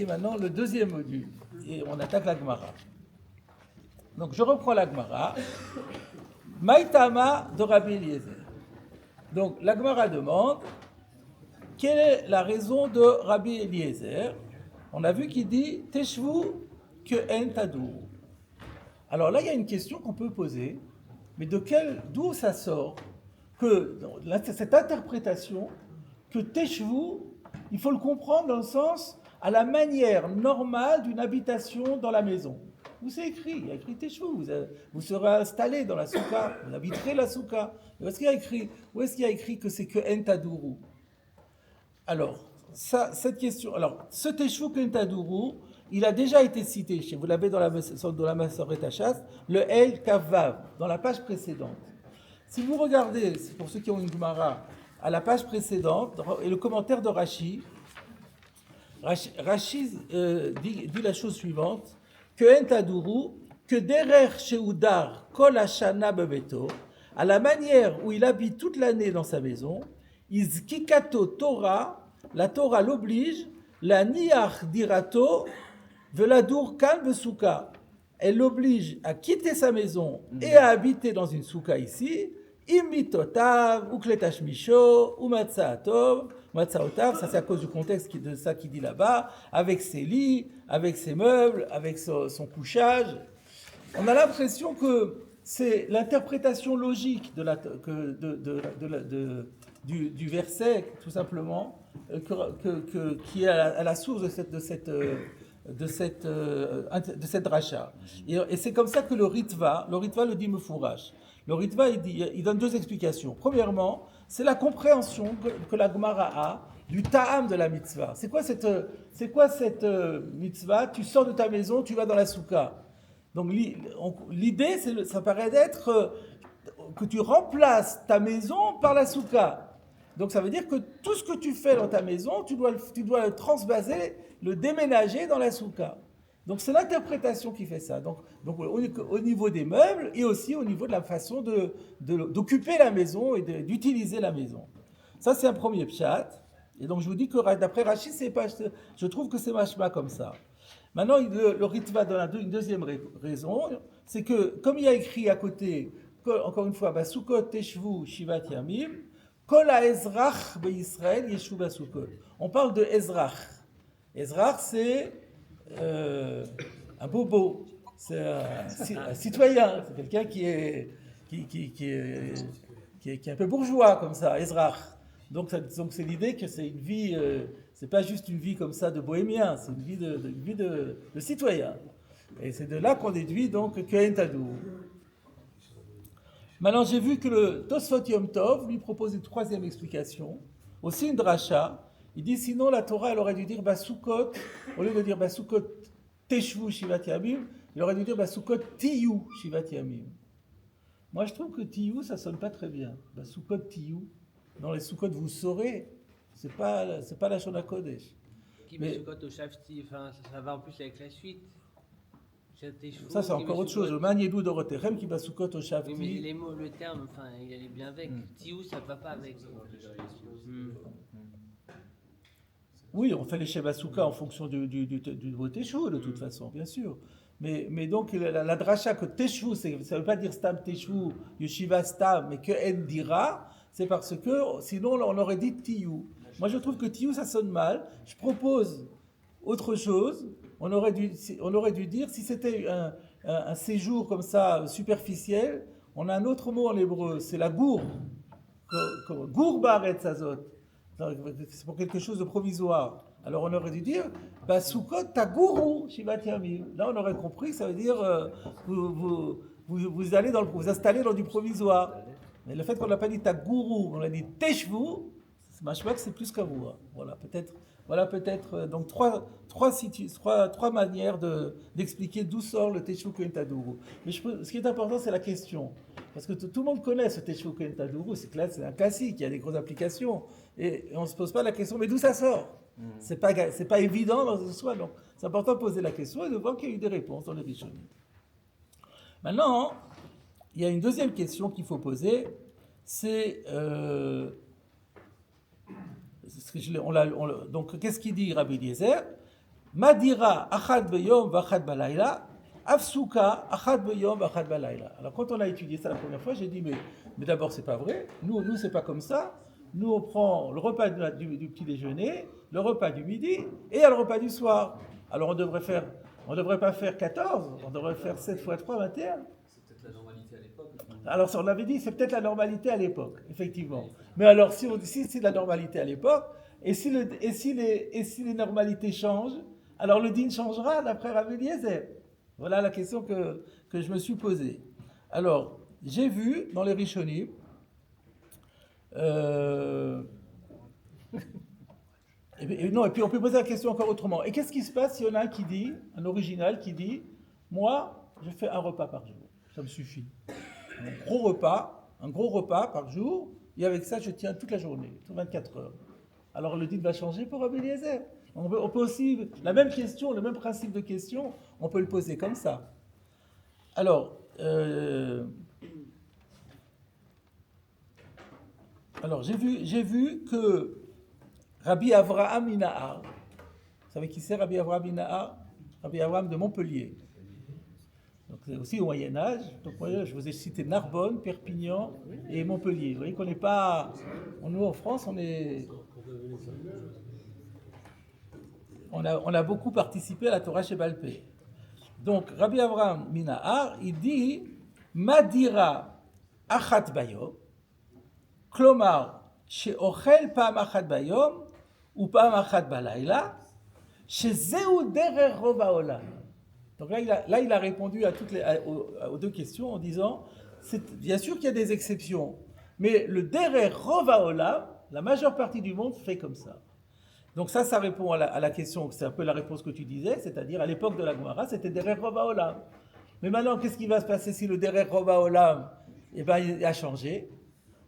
Et maintenant le deuxième module, et on attaque la Gemara. Donc je reprends la Gemara. Maïtama de Rabbi Eliezer. Donc la Gemara demande quelle est la raison de Rabbi Eliezer. On a vu qu'il dit Teshvu que en tadou. Alors là il y a une question qu'on peut poser, mais d'où ça sort que cette interprétation que Teshvu, il faut le comprendre dans le sens à la manière normale d'une habitation dans la maison. Où c'est écrit? Il y a écrit Teshvu, vous serez installé dans la souka, vous habiterez la souka. Où est-ce qu'il y a écrit que c'est que Entadouru? Alors, cette question, ce Teshvu que Entadouru, il a déjà été cité, vous l'avez dans la Maseret Hachas, le El Kavav, dans la page précédente. Si vous regardez, pour ceux qui ont une Gemara, à la page précédente, et le commentaire de Rashi dit la chose suivante, que Entadouru, que derer sheudar kol hashana bebeto, à la manière où il habite toute l'année dans sa maison, izkikato Torah, la Torah l'oblige, la niach dirato, veladur kan besouka, elle l'oblige à quitter sa maison et à habiter dans une souka ici, imitotav, ukletash misho, umatzaatov, matzaotav, ça c'est à cause du contexte de ça qui dit là-bas, avec ses lits, avec ses meubles, avec son couchage. On a l'impression que c'est l'interprétation logique du verset, tout simplement, qui est à la source de cette dracha. Et c'est comme ça que le Ritva le dit Mefourash. Le Ritva, il donne deux explications. Premièrement, c'est la compréhension que la Gemara a du ta'am de la mitzvah. C'est quoi cette mitzvah? Tu sors de ta maison, tu vas dans la souka. Donc l'idée, ça paraît d'être que tu remplaces ta maison par la souka. Donc ça veut dire que tout ce que tu fais dans ta maison, tu dois le transvaser, le déménager dans la souka. Donc c'est l'interprétation qui fait ça. Donc au niveau des meubles et aussi au niveau de la façon d'occuper la maison et d'utiliser la maison. Ça c'est un premier pshat. Et donc je vous dis que d'après Rashi, je trouve que c'est mashma comme ça. Maintenant le Ritva donne une deuxième raison, c'est que comme il y a écrit à côté, encore une fois, Basukot Teshvu Shivat Yamim, Kol ha'ezrach be'Yisrael yeshu basukot. On parle de ezrach. Ezrach, c'est un bobo, c'est un citoyen, c'est quelqu'un qui est un peu bourgeois comme ça, ezrach. Donc c'est l'idée que c'est une vie, c'est pas juste une vie comme ça de bohémien, c'est une vie de citoyen. Et c'est de là qu'on déduit donc que Entadou. Maintenant, j'ai vu que le Tosfot Yom Tov lui propose une troisième explication, aussi une dracha. Il dit sinon la Torah elle aurait dû dire Basukot, au lieu de dire Basukot Teshvu Shivat Yamim, il aurait dû dire Basukot Tiyu Shivat Yamim. Moi je trouve que Tiyu ça sonne pas très bien. Basukot Tiyu, dans les Sukot vous saurez, c'est pas la Shona Kodesh. Qui Basukot au Shafti, ça va en plus avec la suite. Ça c'est encore autre chose. Le Maniedou de Roterem qui Basukot au Shafti. Oui, mais les mots, le terme, il allait bien avec. Tiyu ça va pas avec. Oui, on fait les Shevasuka en fonction du mot Teshu, de toute façon, bien sûr. Mais donc, la dracha que Teshu, ça ne veut pas dire Stam Teshu, Yeshiva Stam, mais que Endira, c'est parce que sinon on aurait dit Tiyu. Moi, je trouve que Tiyu, ça sonne mal. Je propose autre chose. On aurait dû dire, si c'était un séjour comme ça, superficiel, on a un autre mot en hébreu, c'est la gour. Gour baret sazot. C'est pour quelque chose de provisoire. Alors on aurait dû dire, Basukot tagourou shivat yamim. Là on aurait compris, ça veut dire vous allez vous installez dans du provisoire. Mais le fait qu'on n'a pas dit tagourou, on a dit teshvu, c'est machmak, c'est plus qu'à vous. Voilà peut-être donc trois manières d'expliquer d'où sort le teshvu kohen tadourou. Mais ce qui est important c'est la question. Parce que tout le monde connaît ce Teshvu Kohen Tadourou, c'est un classique, il y a des grosses applications. Et on ne se pose pas la question, mais d'où ça sort? C'est pas évident dans ce soi. Donc c'est important de poser la question et de voir qu'il y a eu des réponses dans les Rishonim. Maintenant, il y a une deuxième question qu'il faut poser, c'est donc qu'est-ce qu'il dit Rabbi Eliezer? Madira achad beyom vachad balayla, afsuka achad beyom vachad balayla. Alors quand on a étudié ça la première fois, j'ai dit mais d'abord c'est pas vrai. Nous c'est pas comme ça. Nous on prend le repas du petit déjeuner, le repas du midi et il y a le repas du soir. Alors on devrait pas faire 14, on devrait faire 7 fois 3, 21. C'est peut-être la normalité à l'époque. Alors on l'avait dit, c'est peut-être la normalité à l'époque, effectivement. Mais alors si c'est la normalité à l'époque, et si les normalités changent, alors le din changera d'après Rabbi Eliezer. Voilà la question que je me suis posée. Alors, j'ai vu dans les Rishonim, et puis on peut poser la question encore autrement. Et qu'est-ce qui se passe s'il y en a un original qui dit, moi, je fais un repas par jour, ça me suffit. Un gros repas par jour, et avec ça, je tiens toute la journée, toutes 24 heures. Alors le din va changer pour Rabbi Eliezer. On peut aussi, la même question, le même principe de question, on peut le poser comme ça. Alors j'ai vu que Rabbi Avraham Minahar, vous savez qui c'est Rabbi Avraham Minahar? Rabbi Avraham de Montpellier. Donc c'est aussi au Moyen-Âge. Donc moi, je vous ai cité Narbonne, Perpignan et Montpellier. Vous voyez qu'on n'est pas... Nous en France, on a beaucoup participé à la Torah Sheba'al Peh. Donc Rabbi Avraham Minahar, il dit Madira achat bayom, klomar she'ochel pa'am achat bayom ou pa'am achat balayla, shezeu derer rov ha'olam. Donc là, il a répondu aux deux questions en disant, bien sûr qu'il y a des exceptions, mais le derer rov ha'olam, la majeure partie du monde fait comme ça. Donc ça répond à la question, c'est un peu la réponse que tu disais, c'est-à-dire à l'époque de la Gemara, c'était derer rov ha'olam. Mais maintenant, qu'est-ce qui va se passer si le derer rov ha'olam, il a changé?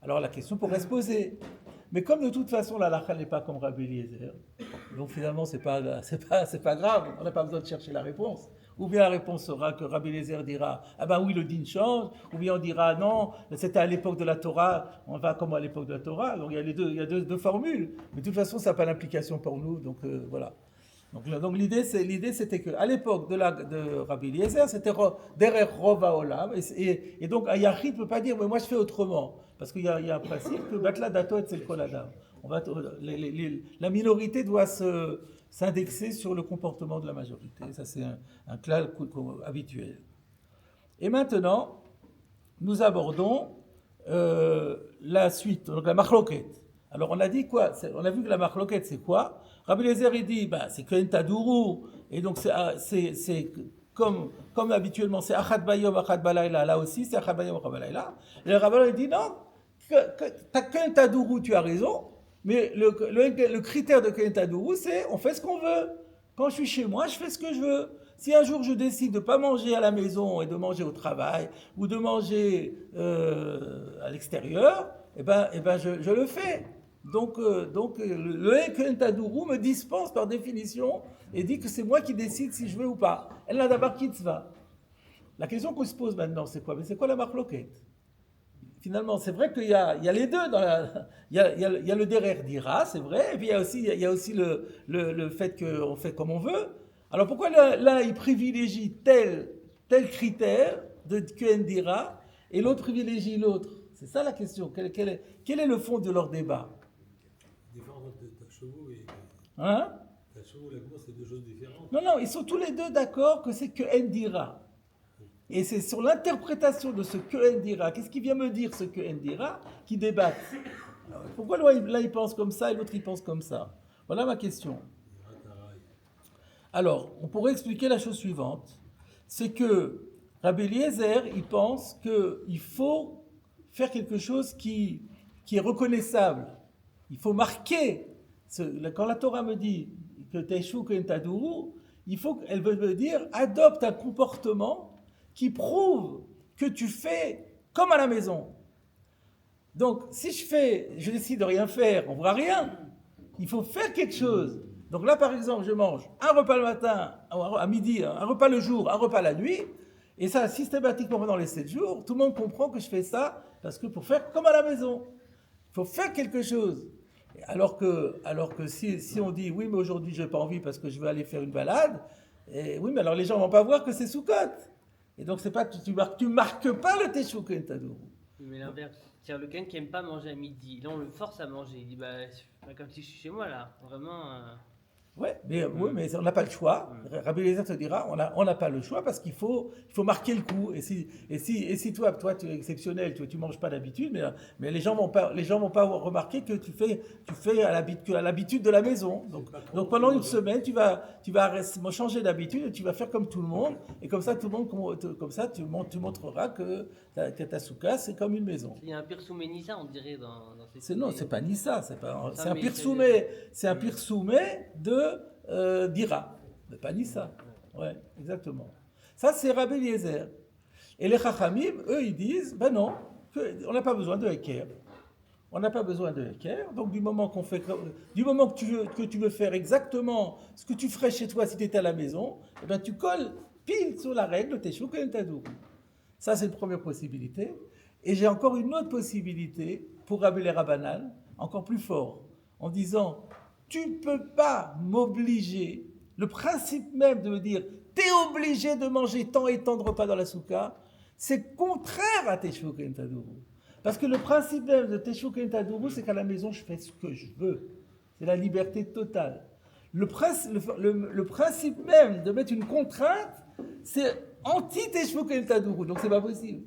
Alors la question pourrait se poser. Mais comme de toute façon la halakha n'est pas comme Rabbi Eliezer, donc finalement c'est pas grave, on n'a pas besoin de chercher la réponse. Ou bien la réponse sera que Rabbi Eliezer dira ah ben oui le din change, ou bien on dira non c'était à l'époque de la Torah, on va comme à l'époque de la Torah. Donc il y a deux formules, mais de toute façon ça n'a pas d'implication pour nous, donc voilà. Donc l'idée c'était que à l'époque de Rabbi Eliezer c'était derrière rov ha'olam et donc un yachid ne peut pas dire mais moi je fais autrement parce qu'il y a un principe que batla dato et c'est kol adam. La minorité doit s'indexer sur le comportement de la majorité. Ça c'est un clal habituel. Et maintenant nous abordons la suite, donc la machloket. Alors on a dit quoi? On a vu que la machloket c'est quoi? Rabbi Eliezer il dit c'est Kohen Tadourou et donc c'est comme habituellement c'est Achad Bayom Achad Balayla, là aussi c'est Achad Bayom Achad Balayla. Et le Rabbi il dit non, Kohen Tadourou tu as raison, mais le critère de Kohen Tadourou c'est on fait ce qu'on veut. Quand je suis chez moi je fais ce que je veux. Si un jour je décide de ne pas manger à la maison et de manger au travail ou de manger à l'extérieur, eh ben je le fais. Donc le Kohen Tadourou me dispense par définition et dit que c'est moi qui décide si je veux ou pas. Elle n'a d'abord kitzva. La question qu'on se pose maintenant, c'est quoi? Mais c'est quoi la machloket? Finalement, c'est vrai qu'il y a les deux. Il y a le derer dira, c'est vrai, et puis il y a aussi le fait qu'on fait comme on veut. Alors pourquoi là il privilégie tel critère de Kohen dira et l'autre privilégie l'autre? C'est ça la question. Quel est le fond de leur débat? Différence entre Tachou et... Hein? Tachou et la Gemara, c'est deux choses différentes. Non, ils sont tous les deux d'accord que c'est Kohen dira. Et c'est sur l'interprétation de ce Kohen dira, qu'est-ce qu'il vient me dire ce Kohen dira, qui débattent. Pourquoi là il pense comme ça et l'autre il pense comme ça? Voilà ma question. Alors, on pourrait expliquer la chose suivante, c'est que Rabbi Eliezer, il pense qu'il faut faire quelque chose qui est reconnaissable. Il faut marquer. Quand la Torah me dit que Teishu Kohen Tadourou, elle veut me dire adopte un comportement qui prouve que tu fais comme à la maison. Donc, si je décide de rien faire, on ne verra rien. Il faut faire quelque chose. Donc là, par exemple, je mange un repas le matin, à midi, un repas le jour, un repas la nuit, et ça, systématiquement pendant les 7 jours, tout le monde comprend que je fais ça, parce que pour faire comme à la maison, il faut faire quelque chose. Alors que si on dit oui, mais aujourd'hui je n'ai pas envie parce que je veux aller faire une balade, et oui, mais alors les gens ne vont pas voir que c'est Sukkot. Et donc c'est pas tu marques pas le Teshuvah Tadourou. Mais l'inverse. C'est-à-dire, quelqu'un qui aime pas manger à midi, là on le force à manger. Il dit, bah, c'est pas comme si je suis chez moi là. Vraiment. Oui, mais on n'a pas le choix. Rabbi Eliezer te dira, on n'a pas le choix parce qu'il faut marquer le coup. Et si toi tu es exceptionnel, tu manges pas d'habitude, mais les gens vont pas remarquer que tu fais à l'habitude de la maison. Donc pendant une semaine, tu vas changer d'habitude et tu vas faire comme tout le monde. Et comme ça, tu montreras que ta soukha, c'est comme une maison. Il y a un Pirsou Nissa, on dirait, dans cette C'est pas Nissa, c'est un mais pirsoumé, c'est un pirsoumé d'Ira, mais pas Nissa. Ouais, exactement. Ça, c'est Rabbi Eliezer. Et les Chachamim, eux, ils disent, ben non, on n'a pas besoin de Heker. On n'a pas besoin de Heker. Donc, du moment que tu veux faire exactement ce que tu ferais chez toi si tu étais à la maison, eh ben, tu colles pile sur la règle Teshuvah Kohen Tadourou. Ça, c'est une première possibilité. Et j'ai encore une autre possibilité pour Rabbi les Rabbanan, encore plus fort, en disant, tu ne peux pas m'obliger, le principe même de me dire, tu es obligé de manger tant et tant de repas dans la soukha, c'est contraire à Teshuvah Kohen Tadourou. Parce que le principe même de Teshuvah Kohen Tadourou, c'est qu'à la maison, je fais ce que je veux. C'est la liberté totale. Le principe même de mettre une contrainte, c'est anti-Teshuvah Kohen Tadourou, donc c'est pas possible.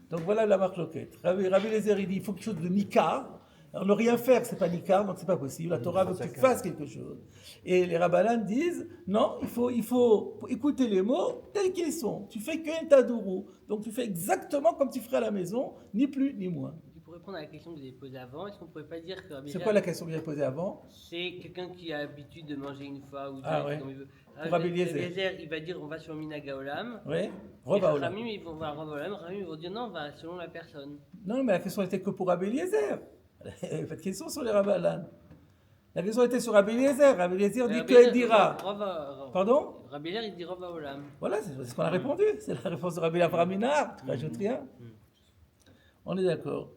Donc voilà la marloquette. Rabbi Eliezer, il dit il faut quelque chose de nikar. Alors ne rien faire, c'est pas nikar, donc c'est pas possible. La Torah veut que tu fasses quelque chose. Et les Rabbanan disent non, il faut écouter les mots tels qu'ils sont. Tu fais qu'un tadourou, donc tu fais exactement comme tu ferais à la maison, ni plus ni moins. Pour répondre à la question que vous avez posée avant, est-ce qu'on ne pourrait pas dire que C'est quoi la question que vous avez posée avant? C'est quelqu'un qui a l'habitude de manger une fois ou deux, comme il veut. Rabbi Eliezer, il va dire on va sur Minaga Olam. Oui, Rava Olam. Ramim, ils vont voir Rava Olam. Ramim, ils vont dire non, va selon la personne. Non, mais la question était que pour Rabbi Eliezer. Il n'y avait pas de question sur les Rabbanan. La question était sur Rabbi Eliezer. Rabbi Eliezer dit qu'elle dira. Pardon? Rabbi Eliezer, il dit Rava Olam. Voilà, c'est ce qu'on a répondu. C'est la réponse de Rabbi Avraham Minar. Tu rajoutes rien. On est d'accord.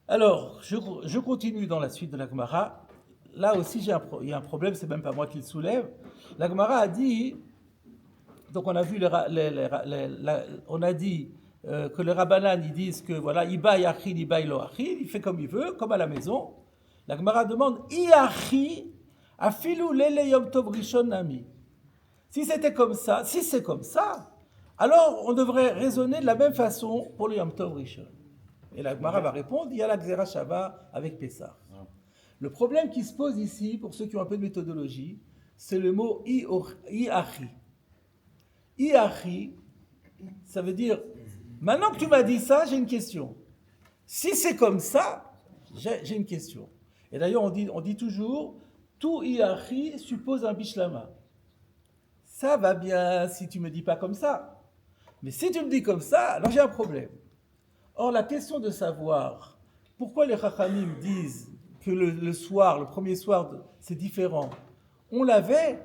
Alors, je continue dans la suite de la Gemara. Là aussi, il y a un problème, c'est même pas moi qui le soulève. La Gemara a dit, donc on a vu, on a dit que les Rabbanan, ils disent que voilà, Iba Yachid, Iba Lo Achid, il fait comme il veut, comme à la maison. La Gemara demande, Iachi, Afilu Lele Yom Tov Rishon Nami. Si c'est comme ça, alors on devrait raisonner de la même façon pour le Yom Tov Rishon. Et la Gemara va répondre, il y a la Gzera Shava avec Pessah. Le problème qui se pose ici, pour ceux qui ont un peu de méthodologie, c'est le mot Iachi. Iachi, ça veut dire, maintenant que tu m'as dit ça, j'ai une question. Si c'est comme ça, j'ai une question. Et d'ailleurs, on dit toujours, tout Iachi suppose un Bishlama. Ça va bien si tu ne me dis pas comme ça. Mais si tu me dis comme ça, alors j'ai un problème. Or, la question de savoir pourquoi les Chachamim disent que le soir, le premier soir, c'est différent, on l'avait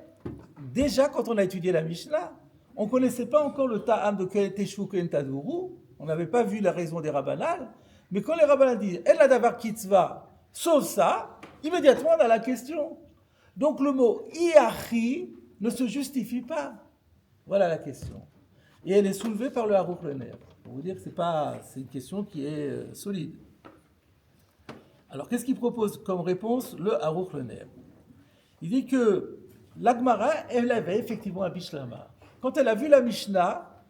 déjà quand on a étudié la Mishnah. On ne connaissait pas encore le ta'am de Teshuvah Kohen Tadourou, on n'avait pas vu la raison des Rabbanan, mais quand les Rabbanan disent « El hadavar kitzva » sauf ça, immédiatement on a la question. Donc le mot « iachi » ne se justifie pas. Voilà la question. Et elle est soulevée par le Aruch LeNer. Pour vous dire que c'est une question qui est solide. Alors qu'est-ce qu'il propose comme réponse le Aruch LeNer? Il dit que l'Agmara, elle avait effectivement un Bishlama. Quand elle a vu la Mishnah,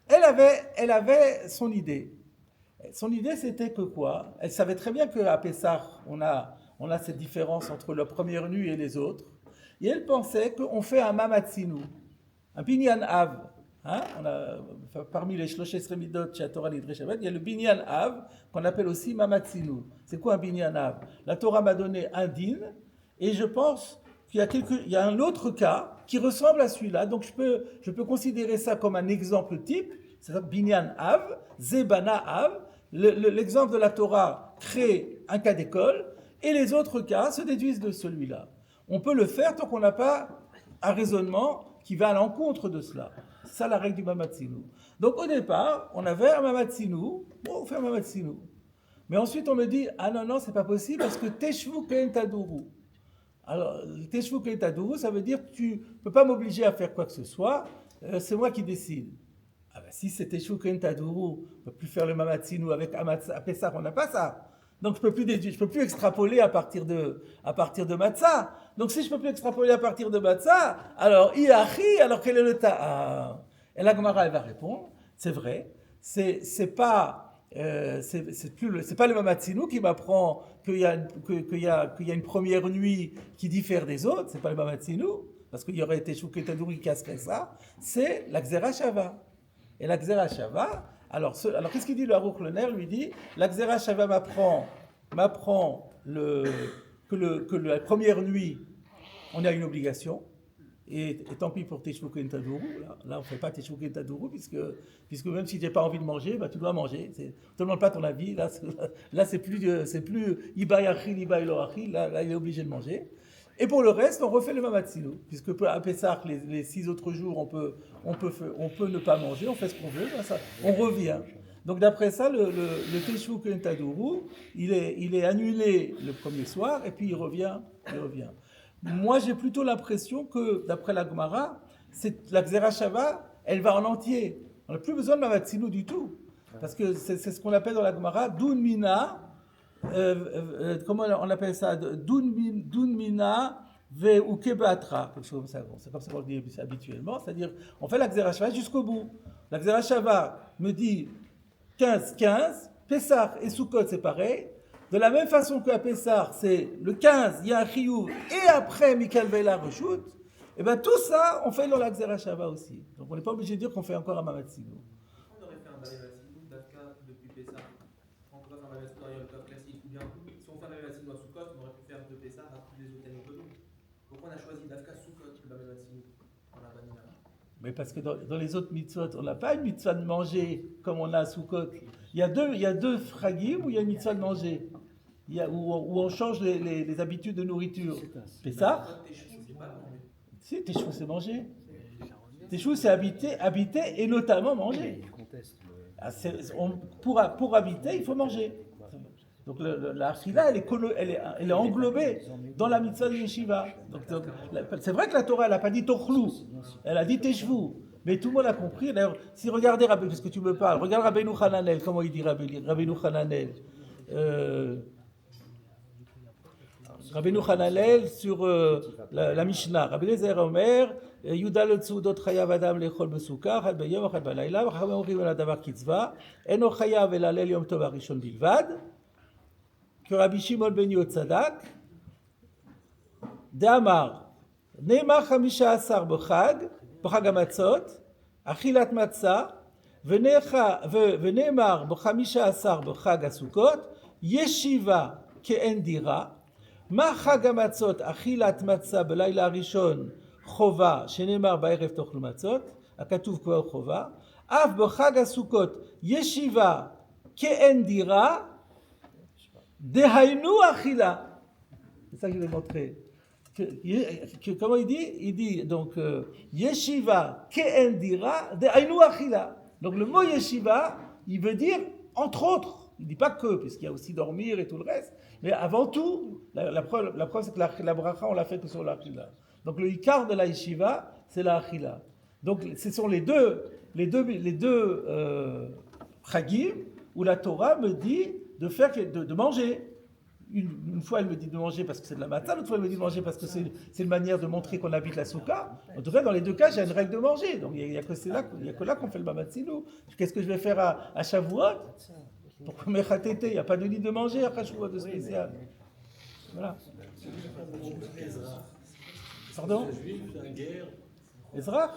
elle avait son idée. Son idée, c'était que quoi? Elle savait très bien qu'à Pessah, on a cette différence entre la première nuit et les autres. Et elle pensait qu'on fait un Mamatzinu, un Binyan Av. Parmi les Shloshes Remidot chez Torah Nidre Shabbat, il y a le Binyan Av, qu'on appelle aussi Mamatzinu. C'est quoi un Binyan Av? La Torah m'a donné un din, et je pense qu'il y a un autre cas qui ressemble à celui-là, donc je peux considérer ça comme un exemple type, c'est-à-dire Binyan Av, Zebana Av, l'exemple de la Torah crée un cas d'école, et les autres cas se déduisent de celui-là. On peut le faire tant qu'on n'a pas un raisonnement qui va à l'encontre de cela. C'est ça la règle du Mamatzinu. Donc au départ, on avait un Mamatzinu, on fait un Mamatzinu. Mais ensuite, on me dit, ah non, c'est pas possible parce que Teshvu Ken Taduru. Alors, Teshvu Ken Taduru, ça veut dire tu peux pas m'obliger à faire quoi que ce soit, c'est moi qui décide. Ah ben, si c'est Teshvu Ken Taduru, on peut plus faire le Mamatzinu avec à Pessah, on n'a pas ça. Donc je peux plus extrapoler à partir de Matzah. Donc si je peux plus extrapoler à partir de Matzah, alors Iachi, alors quel est le Ta'am? Et la Gemara elle va répondre, c'est vrai, c'est pas le Mamatzinu qui m'apprend qu'il y a une première nuit qui diffère des autres, c'est pas le Mamatzinu, parce qu'il y aurait été Teshvu Ken Taduru qui casserait ça, c'est la Gzera Shava. Et la Gzera Shava, alors qu'est-ce qu'il dit le Aruch Lerner? Lui dit, la Gzera Shava m'apprend que la première nuit, on a une obligation, et tant pis pour Teshvu Ken Taduru, là on ne fait pas Teshvu Ken Taduru, puisque même si tu n'as pas envie de manger, bah, tu dois manger, on ne te demande pas ton avis, là c'est plus Ibai Achil, Ibai Lo Achil, là il est obligé de manger. Et pour le reste, on refait le Mamatzinu, puisque à Pessah, les 6 autres jours, on peut ne pas manger, on fait ce qu'on veut, on revient. Donc d'après ça, le Teshvu Ken Taduru, il est annulé le premier soir, et puis il revient. Moi, j'ai plutôt l'impression que, d'après la Gemara, la Gzera Shava, elle va en entier. On n'a plus besoin de Mamatzinu du tout, parce que c'est ce qu'on appelle dans la Gemara, Dun Mina, comment on appelle ça, Dunmina ve Ukebatra, quelque chose comme ça. Bon, c'est comme ça qu'on le dit habituellement, c'est-à-dire on fait la Gzera Shava jusqu'au bout. La Gzera Shava me dit 15, Pessah et Sukkot c'est pareil. De la même façon qu'à Pessah, c'est le 15, il y a un chiyuv, et après Mikal Veila reshoot, et bien tout ça, on fait dans la Gzera Shava aussi. Donc on n'est pas obligé de dire qu'on fait encore un Mamatzinu. On aurait fait un Mamatzinu d'Afka depuis Pessah. On peut pas faire un Mamatzinu dans le club classique. Ou bien, si on fait un Mamatzinu à Sukkot, on aurait pu faire de Pessah à tous les autres années de nous. Pourquoi on a choisi d'Afka Sukkot le Mamatzinu? On l'a banni là. Mais parce que dans les autres mitzvot, on n'a pas une mitzvah de manger comme on a à Sukkot. Il y a deux fragim où il y a une mitzvah de manger. Où on change les habitudes de nourriture. Pessah, si, Teshuvah c'est manger. Teshuvah c'est habiter et notamment manger. Pour habiter, il faut manger. Donc la achila, elle est englobée dans la mitzvah de yeshiva. Donc, c'est vrai que la Torah, elle n'a pas dit tochlou, elle a dit teshvu. Mais tout le monde a compris. D'ailleurs, si regardez, puisque tu me parles, regarde Rabbeinu Hananel, comment il dit Rabbeinu Hananel. Rabbeinu Hananel sur la Mishnah. Rabbi Eliezer Omer, Yudal Tzudot Chayav Adam Lechol Besukah, Had Beyom, Had Balayla, Chachamim Omrim El Hadavar Kitzva, Eno Chayav El Halel Yom Tov Harishon Bilvad, que Rabbi Shimon ben Yotzadak, De'amar, Ne'emar 15 b'chag hamatzot, achilat matzah, ונאמר ב-15 בחג הסוכות, ישיבה כאין דירה, מה חג המצות אכילת מצה בלילה הראשון חובה, שנאמר בערב תאכלו מצות, הכתוב כבר חובה, אף בחג הסוכות ישיבה כאין דירה, דהיינו אכילה. C'est ça que je vais montrer. Comment il dit? Il dit donc yeshiva ke'en dira de'ainu achila. Donc le mot yeshiva, il veut dire entre autres. Il ne dit pas que, puisqu'il y a aussi dormir et tout le reste. Mais avant tout, la preuve c'est que la bracha, on l'a fait que sur la achila. Donc le ikar de la yeshiva, c'est la achila. Donc ce sont les deux chagim où la Torah me dit de manger. Une fois, elle me dit de manger parce que c'est de la matzah, l'autre fois, elle me dit de manger parce que c'est une manière de montrer qu'on habite la soukha. En tout cas, dans les deux cas, j'ai une règle de manger. Donc, il n'y a que là qu'on fait le mamatzinu. Qu'est-ce que je vais faire à Shavuot? Pour que il n'y a pas de lit de manger à Shavuot de spécial. Voilà. Pardon? Ezra?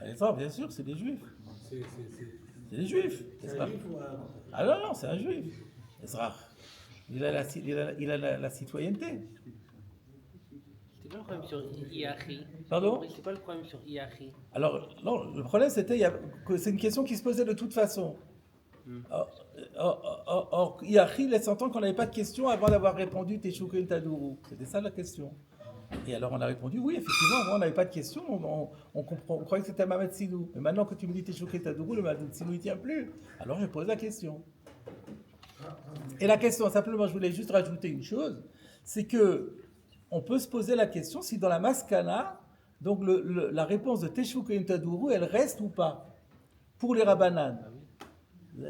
Ezra, bien sûr, c'est des juifs. C'est des juifs. Ah non, c'est un juif. Ezra. Il a la citoyenneté. C'est pas le problème sur Iachi. Pardon? C'est pas le problème sur Iachi. Alors, non, le problème c'était que c'est une question qui se posait de toute façon. Or, Iachi laisse entendre qu'on n'avait pas de question avant d'avoir répondu Teshuvah Ken Taduru. C'était ça la question. Et alors on a répondu oui, effectivement, avant on n'avait pas de question, on croyait que c'était un Mamatzinu. Mais maintenant que tu me dis Teshuvah Ken Taduru, le Mamatzinu ne tient plus. Alors je pose la question. Et la question, simplement, je voulais juste rajouter une chose, c'est que on peut se poser la question si dans la maskana, donc la réponse de Teshuvah Kohen Taduru, elle reste ou pas pour les Rabbanan.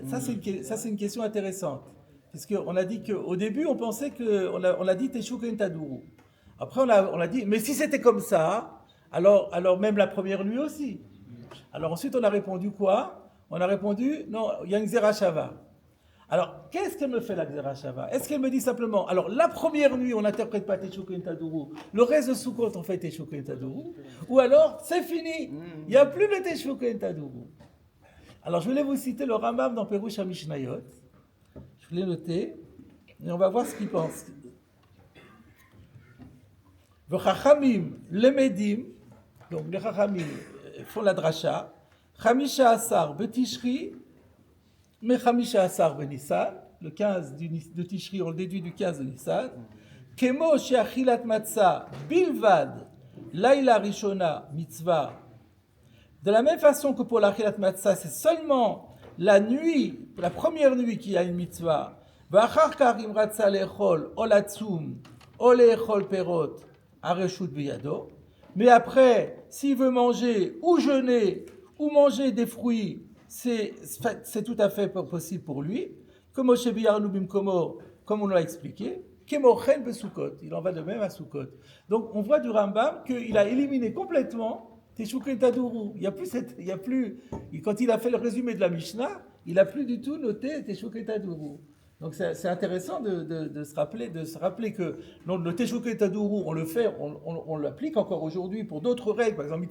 Ça, c'est une question intéressante. Parce qu'on a dit qu'au début, on pensait on a dit Teshuvah Kohen Taduru. Après, on a dit, mais si c'était comme ça, alors même la première nuit aussi. Alors ensuite, on a répondu quoi? On a répondu, non, il y a une Zerachava. Alors, qu'est-ce qu'elle me fait la Zerachava? Est-ce qu'elle me dit simplement, alors la première nuit, on n'interprète pas Teshuvah Kohen Taduru, le reste de Sukkot, on fait Teshuvah Kohen Taduru, ou alors, c'est fini, il n'y a plus le Teshuvah Kohen Taduru. Alors, je voulais vous citer le Rambam dans Perush HaMishnayot. Je l'ai noté, et on va voir ce qu'il pense. V'chachamim lemedim, donc les chachamim font la dracha, chamisha asar betishri, mais chamisha asar benissan, le 15 de Tishri, on le déduit du 15 de Nissan, kemo sheachilat matzah bilvad, laila rishona mitzvah. De la même façon que pour l'achilat matzah, c'est seulement la nuit, la première nuit qu'il y a une mitzvah, v'achar karim ratza lechol olatzum, olechol perot, areshut biyado. Mais après, s'il veut manger ou jeûner ou manger des fruits, c'est tout à fait possible pour lui. Comme on l'a expliqué, il en va de même à Sukkot. Donc on voit du Rambam qu'il a éliminé complètement Teshuvah Kohen Taduru. Il y a plus, quand il a fait le résumé de la Mishnah, il n'a plus du tout noté Teshuvah Kohen Taduru. Donc c'est intéressant de se rappeler que le Teshuvah Kohen Taduru, on le fait, on l'applique encore aujourd'hui pour d'autres règles, par exemple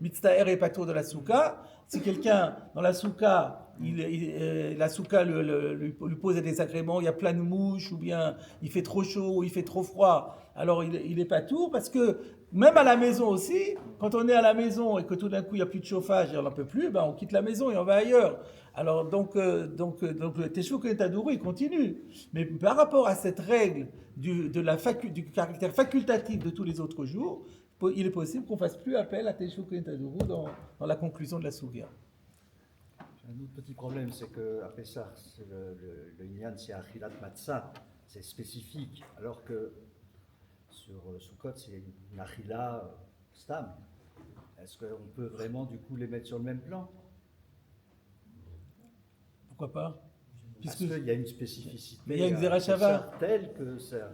Mitztaher et Patour de la Souka. Si quelqu'un dans la Souka, la Souka lui pose des désagréments, il y a plein de mouches, ou bien il fait trop chaud, ou il fait trop froid, alors il est Patour, parce que même à la maison aussi, quand on est à la maison et que tout d'un coup il n'y a plus de chauffage et on n'en peut plus, on quitte la maison et on va ailleurs. Alors donc le Teshuvah Kohen Taduru il continue. Mais par rapport à cette règle du caractère facultatif de tous les autres jours, il est possible qu'on ne fasse plus appel à Teshuvah Kohen Taduru dans la conclusion de la Sougia. Un autre petit problème, c'est qu'à Pessah, le Inyan, c'est Achilat Matzah, c'est spécifique, alors que sur Sukkot, c'est une Achila Stam. Est-ce qu'on peut vraiment, du coup, les mettre sur le même plan? Pourquoi pas? Parce qu'il y a une spécificité. Mais il y a une Zerachava. Telle que ça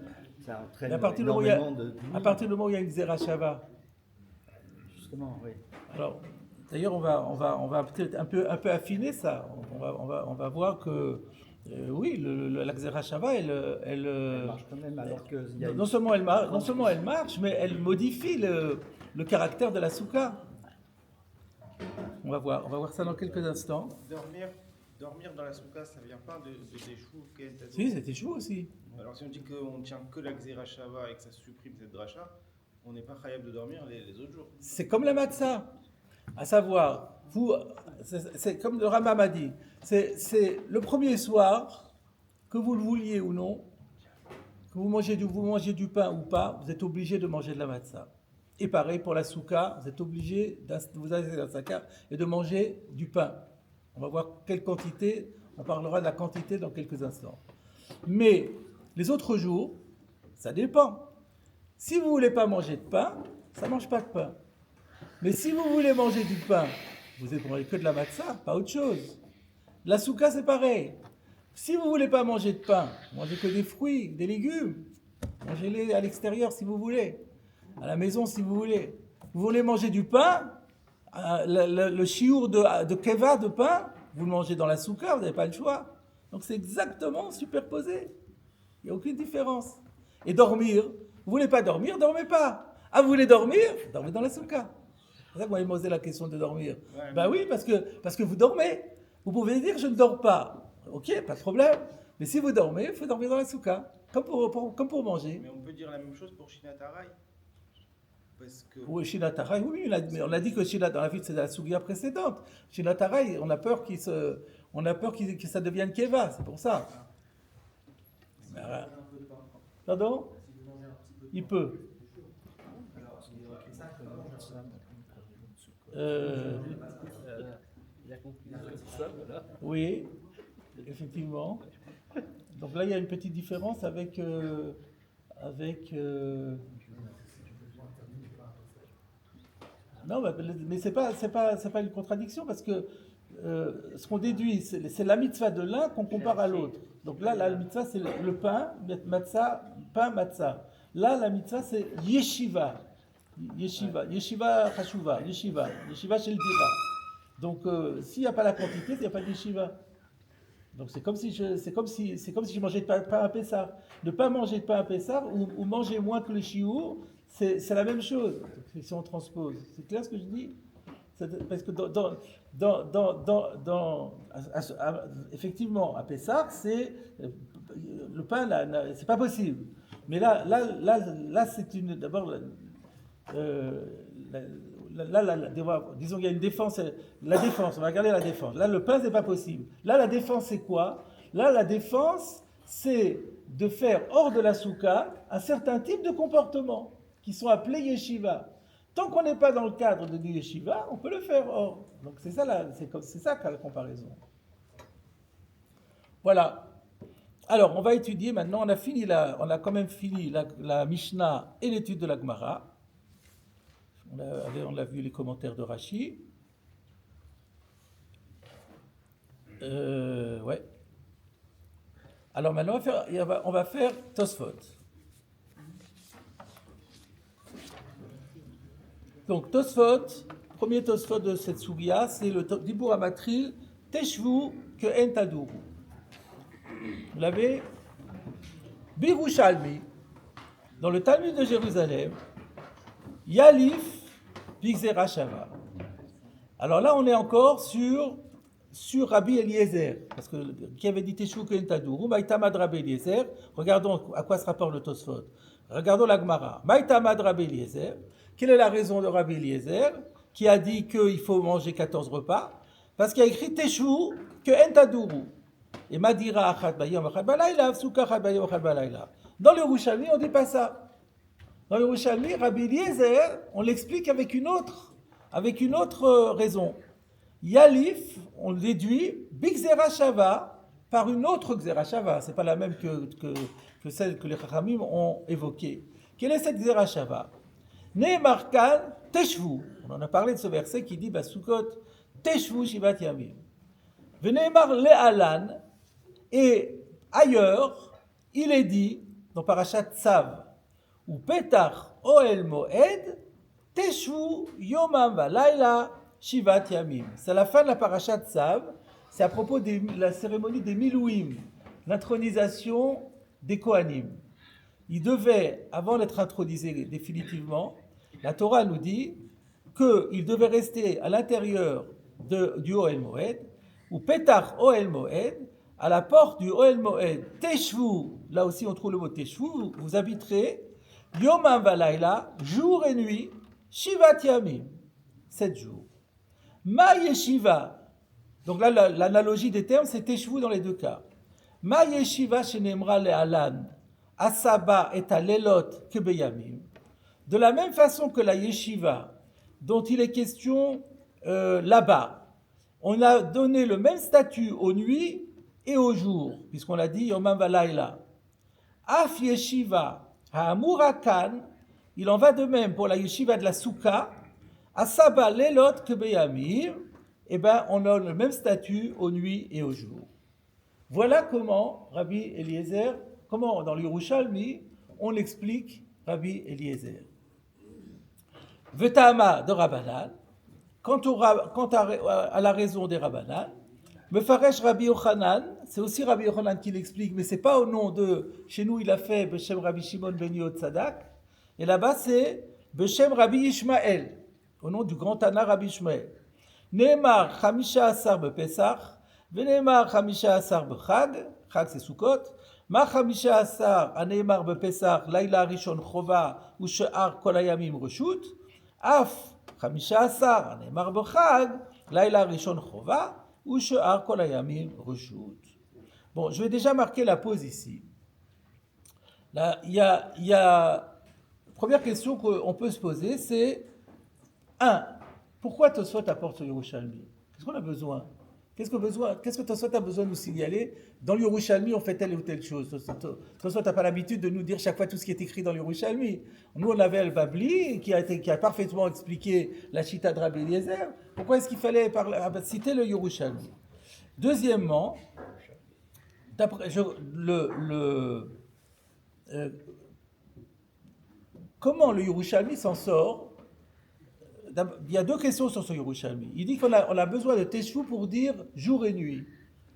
entraîne à partir énormément de... À partir du moment où il y a une Zerachava. Justement, oui. Alors, d'ailleurs, on va peut-être un peu affiner ça. On va voir que, oui, la Zerachava, elle marche quand même, alors que... Non seulement elle marche, mais elle modifie le caractère de la Souka. On va voir ça dans quelques instants. Dormir dans la souka, ça vient pas de Teshuvah Kohen Taduru. Si, c'était chaud aussi. Alors si on dit qu'on tient que la Xerashava et que ça supprime cette dracha, on n'est pas khayab de dormir les autres jours. C'est comme la matzah. À savoir, c'est comme le Rambam a dit, c'est le premier soir, que vous le vouliez ou non, que vous mangez du pain ou pas, vous êtes obligé de manger de la matzah. Et pareil pour la souka, vous êtes obligé de vous asseoir dans la souka et de manger du pain. On va voir quelle quantité, on parlera de la quantité dans quelques instants. Mais les autres jours, ça dépend. Si vous ne voulez pas manger de pain, ça ne mange pas de pain. Mais si vous voulez manger du pain, vous ne mangez que de la matzah, pas autre chose. La souka, c'est pareil. Si vous ne voulez pas manger de pain, mangez que des fruits, des légumes. Mangez-les à l'extérieur si vous voulez. À la maison si vous voulez. Vous voulez manger du pain, le chiour de keva de pain, vous le mangez dans la souka, vous n'avez pas le choix. Donc c'est exactement superposé. Il n'y a aucune différence. Et dormir, vous ne voulez pas dormir, dormez pas. Ah, vous voulez dormir, dormez dans la souka. C'est pour ça que vous m'avez posé la question de dormir. Ouais, ben oui, parce que vous dormez. Vous pouvez dire je ne dors pas. Ok, pas de problème. Mais si vous dormez, il faut dormir dans la souka, comme pour manger. Mais on peut dire la même chose pour Shinatarai. Parce que... Oui, Shinatarai, oui, on a dit que Shinatarai, dans la vie, c'est la sougia précédente. Shinatarai, on a peur que ça devienne Keva, c'est pour ça. Pardon? Il peut. Oui, effectivement. Donc là, il y a une petite différence avec... Non, mais c'est pas une contradiction parce que ce qu'on déduit, c'est la mitzvah de l'un qu'on compare à l'autre. Donc là, la mitzvah, c'est le pain, matzah, pain, matzah. Là, la mitzvah, c'est yeshiva. Yeshiva chashuva, yeshiva shel dira. Donc, s'il n'y a pas la quantité, il n'y a pas de yeshiva. Donc c'est comme si je mangeais de pain à Pessah. Ne pas manger de pain à Pessah ou manger moins que le chiour, c'est la même chose. Si on transpose, c'est clair ce que je dis? Parce que effectivement, à Pessah, c'est le pain, c'est pas possible. Mais là, c'est une d'abord. Disons qu'il y a une défense, la défense, on va regarder la défense. Là, le pain, c'est pas possible. Là, la défense, c'est quoi? Là, la défense, c'est de faire hors de la soukha un certain type de comportement qui sont appelés yeshiva. Tant qu'on n'est pas dans le cadre de yeshiva, on peut le faire hors. Donc c'est ça la comparaison. Voilà. Alors, on va étudier maintenant. On a quand même fini la Mishnah et l'étude de la Gemara. On a vu les commentaires de Rashi. Ouais. Alors maintenant, on va faire Tosfot. Donc Tosfot, premier Tosfot de cette Sougia, c'est le Dibur Amatril, Teshvu que en Taduru. Vous l'avez? Birushalmi, dans le Talmud de Jérusalem, Yalif, Bigzera Shava. Alors là, on est encore sur Rabbi Eliezer, parce que qui avait dit Teshvu que en Taduru, Maïtamad Rabbi Eliezer. Regardons à quoi se rapporte le Tosfot. Regardons la Gemara. Maïtamad Rabbi Eliezer. Quelle est la raison de Rabbi Eliezer qui a dit qu'il faut manger 14 repas? Parce qu'il a écrit Teshvu que en Taduru. Et Madira achat bayom achat balayla, Souka achat bayom achat balayla. Dans le Yerushalmi, on ne dit pas ça. Dans le Yerushalmi, Rabbi Eliezer, on l'explique avec une autre raison. Yalif, on le déduit, Bigzera Shava, par une autre Gzera Shava. Ce n'est pas la même que celle que les Chachamim ont évoquée. Quelle est cette Gzera Shava? Nehemar kan Teshvu. On en a parlé de ce verset qui dit Basukot Teshvu Shivat Yamim. Venehemar le'alan. Et ailleurs, il est dit dans Parashat Tzav ou Petach Oel Moed Teshvu Yomam Valayla Shivat Yamim. C'est la fin de la Parashat Tzav. C'est à propos de la cérémonie des Milouim, l'intronisation des Kohanim. Il devait, avant d'être intronisé définitivement, la Torah nous dit qu'il devait rester à l'intérieur du Ohel Moed, ou Petach Ohel Moed, à la porte du Ohel Moed, Teshvu, là aussi on trouve le mot Teshvu, vous habiterez, Yomam Valayla, jour et nuit, Shivat Yamim, 7 jours. Ma Yeshiva, donc là l'analogie des termes c'est Teshvu dans les deux cas. Ma Yeshiva shenemra le'alan, Asaba et à l'elot kebeyamim. De la même façon que la yeshiva, dont il est question là-bas, on a donné le même statut aux nuits et aux jours, puisqu'on a dit Yomam Valayla. Af yeshiva ha'amurakan, il en va de même pour la yeshiva de la Souka, Asaba l'elot kebeyamim, eh bien on a le même statut aux nuits et aux jours. Voilà comment Rabbi Eliezer, comment dans le Yerushalmi, on l'explique Rabbi Eliezer. Vetama de Rabbanan, quant à la raison des Rabbanan, Mefaresh Rabbi Yochanan, c'est aussi Rabbi Yochanan qui l'explique, mais ce n'est pas au nom de, chez nous il a fait Beshem Rabbi Shimon ben Yotzadak, et là-bas c'est Beshem Rabbi Ishmael, au nom du grand Tana Rabbi Ishmael. Neemar Chamisha Asar Bepesach, Veneemar Chamisha Asar Bechag, Chag c'est Sukkot, Ma Chamisha Asar Aneemar Bepesach, Laila Rishon Chova, Ushe'ar Kol Hayamim Reshut, Af Chamisha Asar Aneemar Bechag, Laila Rishon Chova, Ushe'ar Kol Hayamim Reshut. Bon, je vais déjà marquer la pause ici. Là, il y a la première question qu'on peut se poser, c'est 1. Pourquoi Tosfot apporte ce Yerushalmi? Qu'est-ce qu'on a besoin? Qu'est-ce que Tosfot a besoin de nous signaler? Dans l'Yerushalmi, on fait telle ou telle chose. Tosfot n'a pas l'habitude de nous dire chaque fois tout ce qui est écrit dans l'Yerushalmi. Nous, on avait Al-Babli qui a parfaitement expliqué la Chita de Rabbi Eliezer. Pourquoi est-ce qu'il fallait citer le Yerushalmi? Deuxièmement, comment le Yerushalmi s'en sort? Il y a deux questions sur ce Yerushalmi. Il dit qu'on a besoin de Teshuvah pour dire jour et nuit.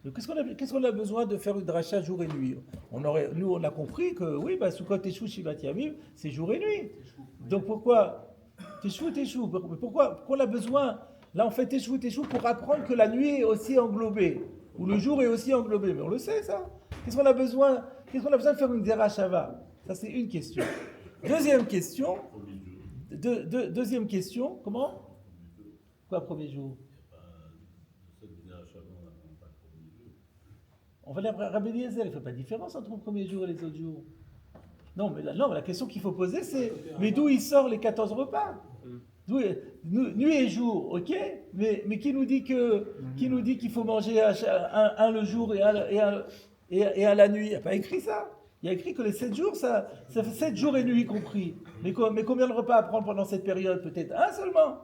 Donc, qu'est-ce qu'on a besoin de faire une dracha jour et nuit? Nous, on a compris que oui, Sukkot Teshuvah Shivat Yamim, c'est jour et nuit. Donc pourquoi Teshuvah? Pourquoi on a besoin? Là, on fait Teshuvah pour apprendre que la nuit est aussi englobée, ou le jour est aussi englobé. Mais on le sait, ça. Qu'est-ce qu'on a besoin de faire une Zerachava? Ça, c'est une question. Deuxième question, comment? Quoi, premier jour? On va dire Rabbi Eliezer, il ne fait pas de différence entre le premier jour et les autres jours. Non, mais la question qu'il faut poser, c'est mais d'où il sort les 14 repas? Nuit et jour, ok, mais qui nous dit qu'il faut manger un le jour et un la nuit? Il n'y a pas écrit ça. Il y a écrit que les 7 jours, ça fait 7 jours et nuit compris. Mais combien de repas à prendre pendant cette période? Peut-être un seulement.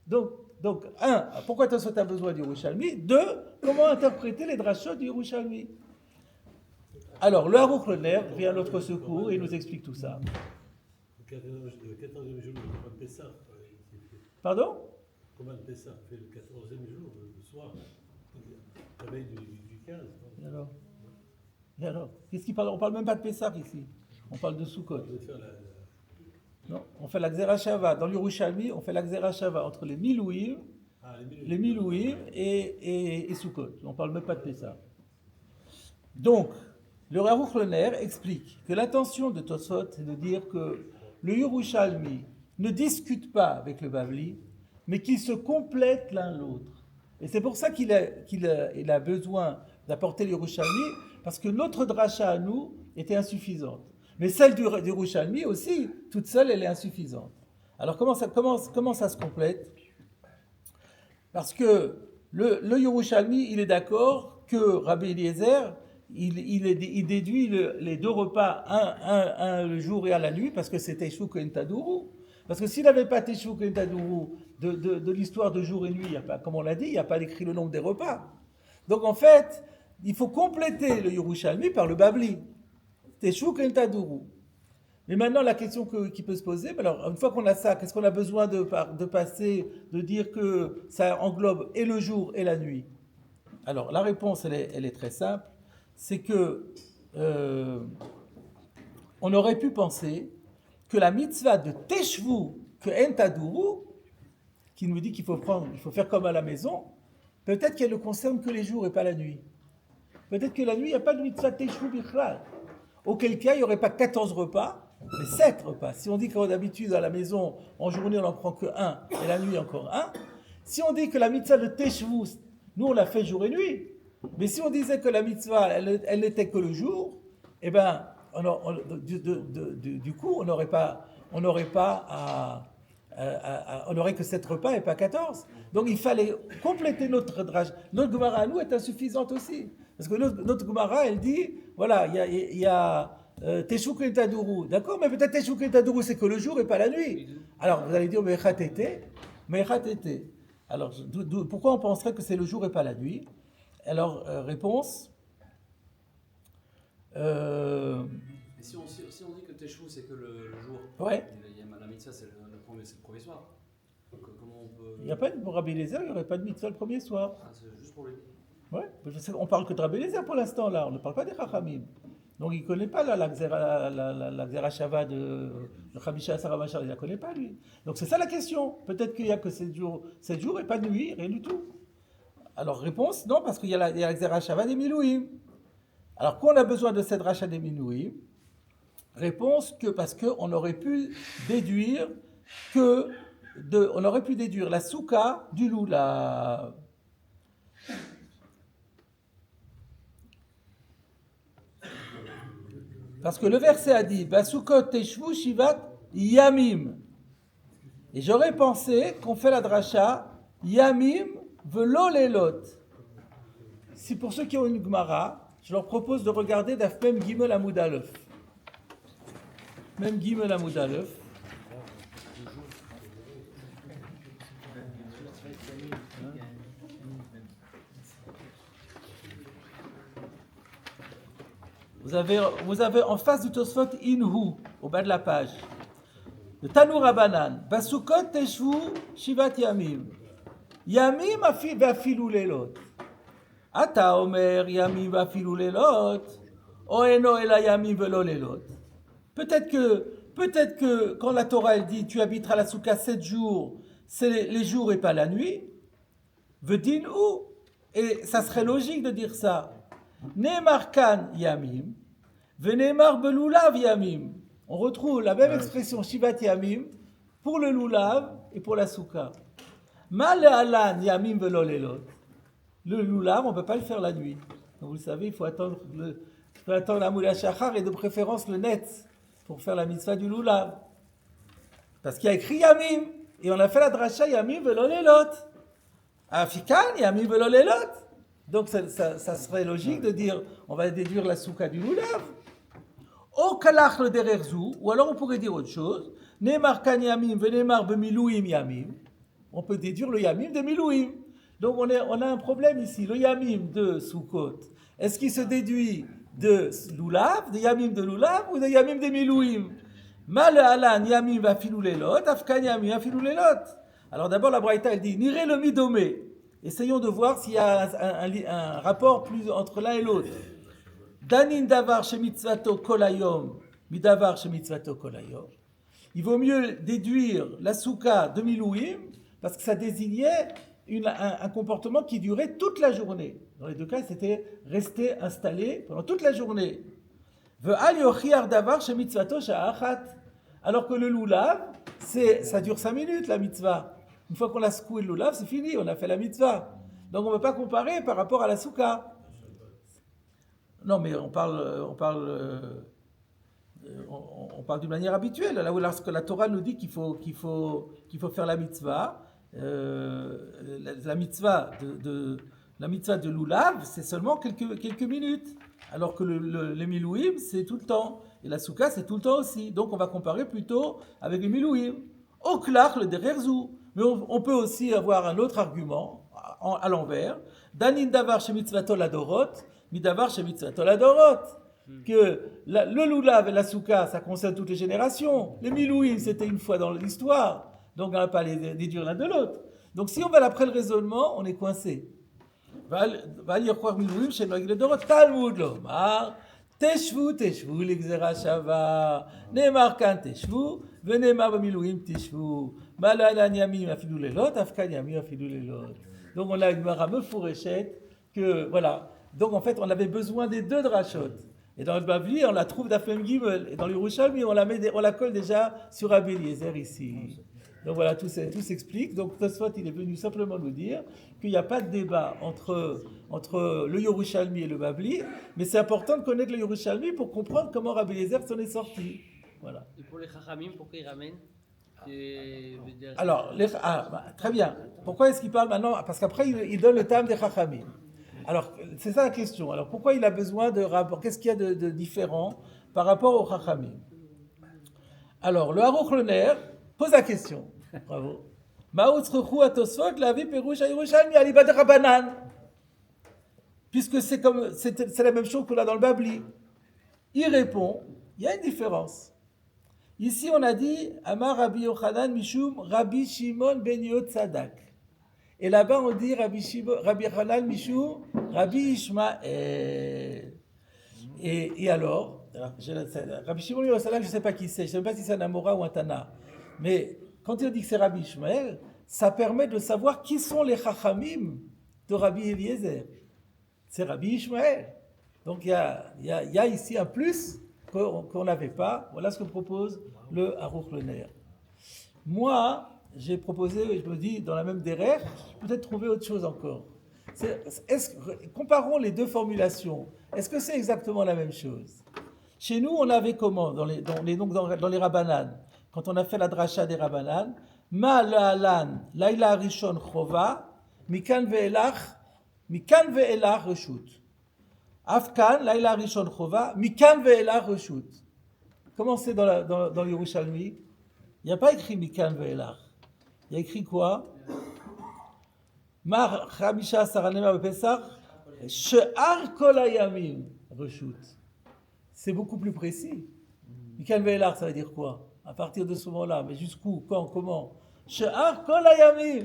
Donc, un, pourquoi tu as besoin du Yerushalmi? Deux, comment interpréter les drachot du Yerushalmi? Alors, le Aruch LeNer vient à notre secours et nous explique tout ça. Le 14e jour, le Pessah. Pardon? Comment le Pessah fait le 14e jour, le soir, la veille du 15. Et alors qu'est-ce qu'il parle? On parle même pas de Pessah ici. On parle de Sukkot. Non, on fait la Xerashava. Dans l'Yerushalmi, on fait la Xerashava entre les Milouim, et Sukkot. On parle même pas de Pessah. Donc, le Aruch LeNer explique que l'intention de Tosfot, c'est de dire que le Yerushalmi ne discute pas avec le Bavli, mais qu'ils se complètent l'un l'autre. Et c'est pour ça qu'il a besoin d'apporter le Yerushalmi, parce que notre dracha à nous était insuffisante. Mais celle du Yerushalmi aussi, toute seule, elle est insuffisante. Alors comment ça se complète? Parce que le Yerushalmi, il est d'accord que Rabbi Eliezer, il déduit les deux repas, un le jour et un la nuit, parce que c'est Teshuvah Kohen Tadourou. Parce que s'il n'avait pas Teshuvah Kohen Tadourou de l'histoire de jour et nuit, comme on l'a dit, il n'y a pas écrit le nombre des repas. Donc en fait, il faut compléter le Yerushalmi par le Babli. Teshuvah Kohen Tadourou. Mais maintenant, la question qui peut se poser, alors une fois qu'on a ça, qu'est-ce qu'on a besoin de passer, de dire que ça englobe et le jour et la nuit? Alors la réponse, elle est très simple. C'est que on aurait pu penser que la mitzvah de Teshuvah Kohen Tadourou, qui nous dit qu'il faut faire comme à la maison, peut-être qu'elle ne concerne que les jours et pas la nuit. Peut-être que la nuit, il n'y a pas de mitzvah Teshuvah Bichlal. Auquel cas, il n'y aurait pas 14 repas, mais 7 repas. Si on dit que d'habitude, à la maison, en journée, on n'en prend que 1, et la nuit, encore 1. Si on dit que la mitzvah de Teshuvah, nous, on l'a fait jour et nuit. Mais si on disait que la mitzvah, elle n'était que le jour, eh bien, du coup, on n'aurait que 7 repas et pas 14. Donc il fallait compléter notre drach. Notre Gemara à nous est insuffisante aussi. Parce que notre Gemara, elle dit, voilà, il y a Teshuvah Kohen Tadourou. D'accord, mais peut-être Teshuvah Kohen Tadourou, c'est que le jour et pas la nuit. Alors vous allez dire, mais Echatete. Alors pourquoi on penserait que c'est le jour et pas la nuit? Alors, réponse. Et si on dit que Teshuvah c'est que le jour, Ouais. la mitzvah c'est le premier soir. Donc comment on peut. Il n'y a pas de Rabbi Eliezer, il n'y aurait pas de mitzvah le premier soir. Ah, c'est juste pour lui. Ouais. On parle que de Rabbi Eliezer pour l'instant là, on ne parle pas des Chachamim. Donc il ne connaît pas la Xerashava de Rabbi Shasar Amachar, il ne la connaît pas lui. Donc c'est ça la question. Peut-être qu'il n'y a que 7 jours et pas de nuit, rien du tout. Alors réponse, non, parce qu'il y a la Xerashava des Milouim. Alors qu'on a besoin de cette rachat des Milouim? Réponse que parce qu'on aurait pu déduire la souka du lulav. Parce que le verset a dit Basukot Teshuvah Shivat Yamim. Et j'aurais pensé qu'on fait la dracha Yamim velo lelot. si pour ceux qui ont une Gemara, je leur propose de regarder Daf Mem Gimel Amud Aleph. Mem Gimel Amud Aleph. Vous avez en face du Tosfot Inhu, au bas de la page. Le Tanu Rabbanan. Basukot Teshvu Shivat Yamim. Yamim vafilu lelot. Ata Omer Yamim vafilu lelot. Oeno ela Yamim velo lelot. Peut-être que quand la Torah elle dit tu habiteras la souka 7 jours, c'est les jours et pas la nuit. Vedin ou. Et ça serait logique de dire ça. Neemar kan Yamim. Venemar belulav Yamim. On retrouve la même expression Shivat Yamim pour le lulav et pour la souka. Mal alan Yamim velo lelot. Le lulav, on ne peut pas le faire la nuit. Donc vous le savez, il faut attendre la moula shachar et de préférence le net pour faire la mitzvah du lulav. Parce qu'il y a écrit Yamim et on a fait la dracha Yamim velo lelot. Afikan Yamim velo lelot. Donc ça serait logique de dire on va déduire la souka du lulav. Au kalach le dererzu, ou alors on pourrait dire autre chose. Neemar kan Yamim venemar bemilouim Yamim. On peut déduire le Yamim de Milouim. Donc on a un problème ici. Le Yamim de Sukkot, est-ce qu'il se déduit de Lulav, de Yamim de Lulav ou de Yamim de Milouim? Mal alan Yamim va filou lelot, afkan Yamim va filou lelot. Alors d'abord la Braïta elle dit niré le midomé. Essayons de voir s'il y a un rapport plus entre l'un et l'autre. Danin davar shemitzvato kolayom, midavar shemitzvato kolayom. Il vaut mieux déduire la souka de Milouim parce que ça désignait un comportement qui durait toute la journée. Dans les deux cas, c'était rester installé pendant toute la journée. Alors que le lulav, ça dure 5 minutes la mitzvah. Une fois qu'on a secoué le lulav, c'est fini, on a fait la mitzvah. Donc on ne peut pas comparer par rapport à la souka. Non, mais on parle d'une manière habituelle. Là où lorsque la Torah nous dit qu'il faut faire la mitzvah, la mitzvah de lulav, c'est seulement quelques minutes, alors que les milouim, c'est tout le temps, et la souka, c'est tout le temps aussi. Donc on va comparer plutôt avec les milouim. Au klach, le dererzu. Mais on peut aussi avoir un autre argument à l'envers. Danin davar shemitzvato ladorot, midavar shemitzvato ladorot. Que le lulav et la souka, ça concerne toutes les générations. Les milouim, c'était une fois dans l'histoire. Donc on ne va pas les déduire l'un de l'autre. Donc si on va d'après le raisonnement, on est coincé. Va y croire milouim chez le dorot Talmud lomar teshvu l'exera shava neemar kan teshvu veneemar milouim teshvu malalan yamim afilu lelot afkan yamim afilu lelot. Donc on a une mara mefourechette que voilà. Donc en fait on avait besoin des deux drachot. Et dans le Bavli on la trouve d'Afem Gimel et dans le Yerushalmi on la colle déjà sur Rabbi Eliezer ici. Donc voilà, tout s'explique. Donc Tosfot, il est venu simplement nous dire qu'il n'y a pas de débat entre le Yerushalmi et le Bavli, mais c'est important de connaître le Yerushalmi pour comprendre comment Rabbi Eliezer s'en est sorti. Voilà. Et pour les Chachamim, pourquoi ils ramènent Alors, très bien. Pourquoi est-ce qu'il parle maintenant? Parce qu'après, il donne le tam des Chachamim. Alors, c'est ça la question. Alors, pourquoi il a besoin de rapport? Qu'est-ce qu'il y a de différent par rapport aux Chachamim? Alors, le Aruch LeNer pose la question. Bravo. Puisque c'est la même chose qu'on a dans le Babli. Il répond, il y a une différence. Ici, on a dit Amar Rabbi Yochanan Mishum Rabbi Shimon Ben Yotzadak. Et là-bas, on dit Rabbi Yochanan Mishum Rabbi Ishmael. Et alors, Rabbi Shimon Ben Yotzadak, je ne sais pas qui c'est, je ne sais pas si c'est un Amora ou un Tana. Mais quand il dit que c'est Rabbi Ishmael, ça permet de savoir qui sont les Chachamim de Rabbi Eliezer. C'est Rabbi Ishmael. Donc il y a ici un plus qu'on n'avait pas. Voilà ce que propose le Aruch LeNer. Moi, j'ai proposé, je me dis, dans la même derrière, je peux peut-être trouver autre chose encore. Comparons les deux formulations. Est-ce que c'est exactement la même chose? Chez nous, on avait comment dans les Rabbanan? Quand on a fait la dracha des Rabbanan, Ma la'alan, laila rishon chova, mikan ve'elach, Mikan ve'ela reshut. Afkan, laila rishon chova, mikan ve'ela reshut. Comment c'est dans Yerushalmi? Il n'y a pas écrit mikan ve'ela. Il y a écrit quoi? Mar Chamisha Saranema Bepesach, She'ar Kol Hayamim Reshut. C'est beaucoup plus précis. Mikan ve'ela, ça veut dire quoi? À partir de ce moment-là, mais jusqu'où? Quand? Comment? She'ar Kol Hayamim.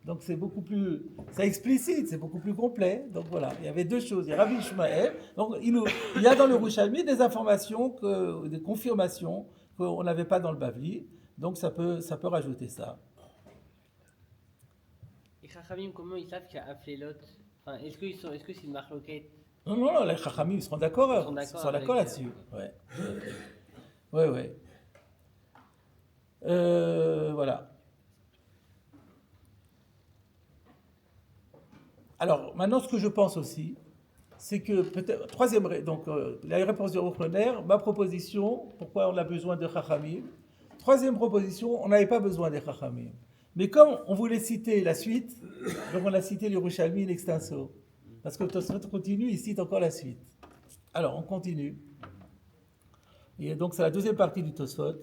Donc c'est beaucoup plus, ça explicite, c'est beaucoup plus complet. Donc voilà, il y avait deux choses. Il y a Rabbi Ishmael, donc il y a dans le Yerushalmi des informations, des confirmations qu'on n'avait pas dans le Bavli. Donc ça peut rajouter ça. Et Chachamim, comment ils savent qu'il y a Aflelot? Enfin, est-ce que c'est une marloquette? Non, les Chachamim, ils seront d'accord, là-dessus. Ouais. Voilà. Alors, maintenant, ce que je pense aussi, c'est que peut-être, la réponse de Ruchner, ma proposition, pourquoi on a besoin de Chachamim. Troisième proposition, on n'avait pas besoin des Chachamim. Mais comme on voulait citer la suite, donc on a cité l'Yerushalmi in extenso. Parce que Tosfot continue, il cite encore la suite. Alors, on continue. Et donc, c'est la deuxième partie du Tosfot.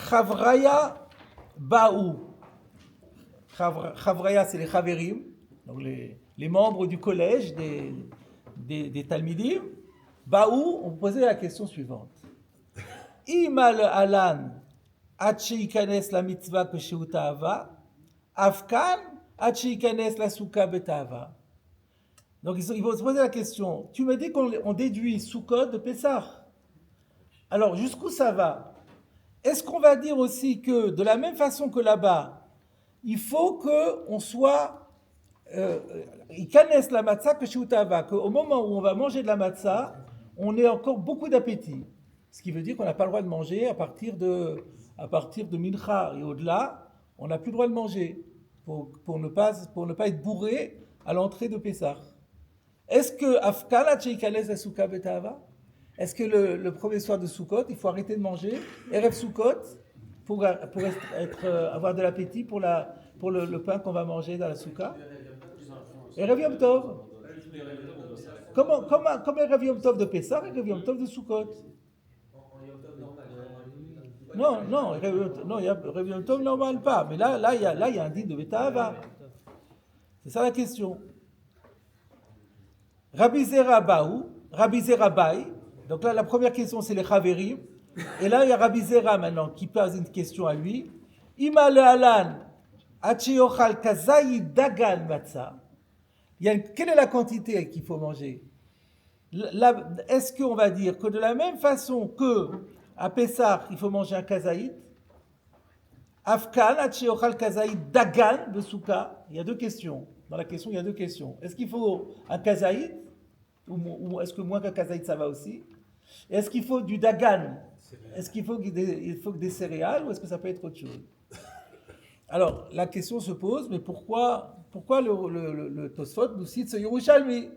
Chavraya Baou. Chavraya, c'est les Chaverim, donc les membres du collège des Talmidim. Baou, on posait la question suivante. Imal alan Achikanes la mitzvah que sheutava, Afkan Achikanes la souka betava. Donc ils vont se poser la question. Tu me dis qu'on déduit Sukkot de Pessah. Alors jusqu'où ça va? Est-ce qu'on va dire aussi que de la même façon que là-bas, il faut qu'on soit Ikanes la matzah que sheutava, qu'au moment où on va manger de la matzah, on ait encore beaucoup d'appétit. Ce qui veut dire qu'on n'a pas le droit de manger à partir de Mincha et au-delà, on n'a plus le droit de manger pour ne pas être bourré à l'entrée de Pessah. Est-ce que Afkala Cheikanes la Souka Betava? Est-ce que le premier soir de Sukkot, il faut arrêter de manger Erev Sukkot pour avoir de l'appétit pour le pain qu'on va manger dans la Souka? Erev Yom Tov. Comme Erev Yom Tov de Pessah, Erev Yom Tov de Sukkot. Non, il y a Erev Yom Tov normal pas. Mais là, il y a un din de Betava. C'est ça la question. Rabbi Zera Baou, Rabbi Zera Baï. Donc là, la première question, c'est les Chaverim. Et là, il y a Rabbi Zera maintenant qui pose une question à lui. Ima le alan, achiochal kazayi dagan matza. Quelle est la quantité qu'il faut manger? Est-ce qu'on va dire que de la même façon que à Pessah, il faut manger un kazaït, Afkan, achiochal kazaït dagan de souka? Il y a deux questions. Dans la question, il y a deux questions. Est-ce qu'il faut un kazaït ou est-ce que moins qu'un kazaït, ça va aussi? Est-ce qu'il faut du dagan? Est-ce qu'il faut des céréales ou est-ce que ça peut être autre chose? Alors, la question se pose, mais pourquoi le Tosfot nous cite ce Yerushalmi?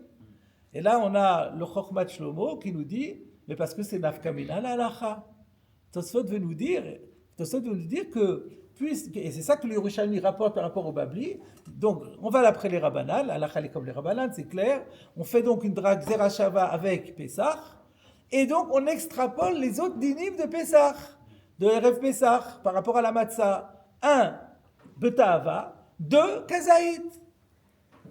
Et là, on a le Chochmat Shlomo qui nous dit, mais parce que c'est Nafkamina la halacha. Tosfot veut nous dire que, et c'est ça que le Yerushalmi rapporte par rapport au Babli, donc on va l'après les Rabbanan, la halacha est comme les Rabbanan, c'est clair, on fait donc une drague Zerachava avec Pessah, et donc on extrapole les autres dinim de Pessah, de Erev Pessah, par rapport à la matzah. 1, Betahava, 2, Kazaït.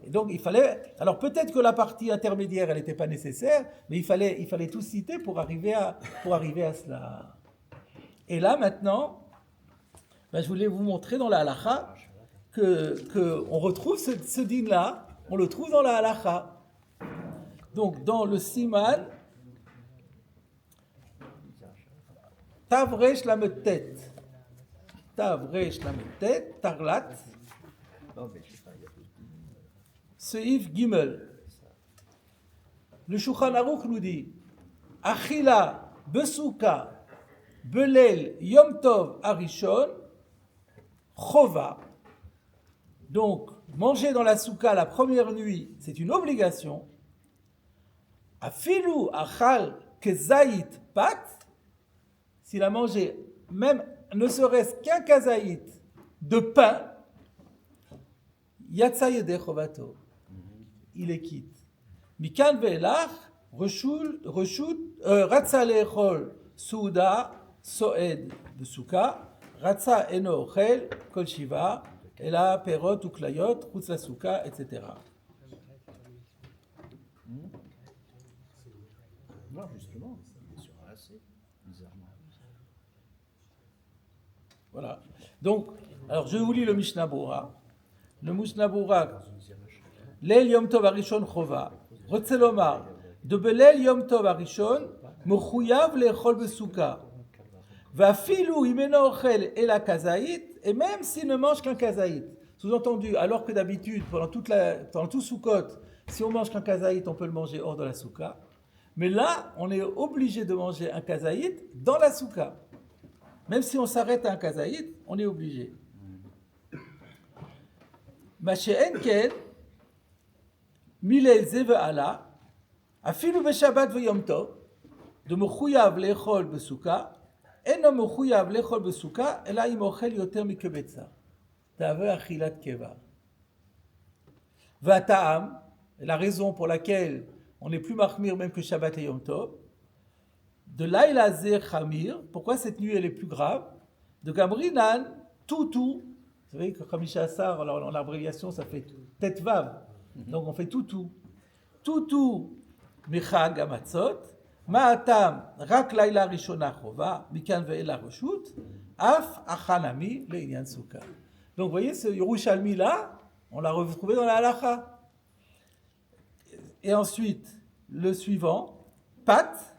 Et donc il fallait, alors peut-être que la partie intermédiaire elle n'était pas nécessaire, mais il fallait tout citer pour arriver à cela. Et là maintenant, je voulais vous montrer dans la halacha que on retrouve ce din là, on le trouve dans la halacha. Donc dans le siman Tavresh Lametet, Tarlat, Seif Gimel. Le Shulchan Aruch nous dit Achila Besuka Belel Yom Tov Arishon Chova. Donc, manger dans la souka la première nuit, c'est une obligation. Afilu Achal Kezait Pat, s'il a mangé même ne serait-ce qu'un kazaït de pain, Yatsa yedei chovato. Il les quitte. Mikan ve'elach, ratsa le'echol souda, soed de souka, ratsa eno ochel, kol shiva, ela perot ou klayot, chutz la souka, etc. Non, justement, il sera assez, bizarrement. Voilà. Donc, alors je vous lis le Mishnah Bora. Le Mishnah Bora, Leil Yom Tov Arishon Chova, רוצה לומר, דבליל יום טוב הראשון, מחויב לאכול בסוכה. ואפילו אם אינו אוכל אלא כזית, et même s'il ne mange qu'un kazaït. Sous-entendu, alors que d'habitude, pendant tout Sukkot, si on mange qu'un kazaït, on peut le manger hors de la souka. Mais là, on est obligé de manger un kazaït dans la souka. Même si on s'arrête à un kazaït, on est obligé. Mashéen ken, milel ze ve'ala, afilu beShabbat ve'yom tov, de mechouyav le'echol besouka, eno mechouyav le'echol besouka, ela im ochel yoter mikebetza. Ta'ave achilat keva. Va'ta'am, la raison pour laquelle on n'est plus mahmir même que Shabbat et Yom Tov, de Laïla Zer Chamir, pourquoi cette nuit elle est plus grave, de Gamrinan, Toutou, vous savez que Khamisha Assar, alors en abréviation ça fait Tetvav, donc on fait Toutou. Toutou, Mechag Amatzot, Ma'atam, Rak Laïla Rishona Chova, Mikan Ve'ela Reshut, Af Achanami, Le'inyan Souka. Donc vous voyez ce Yerushalmi là, on l'a retrouvé dans la Halacha. Et ensuite, le suivant, Pat,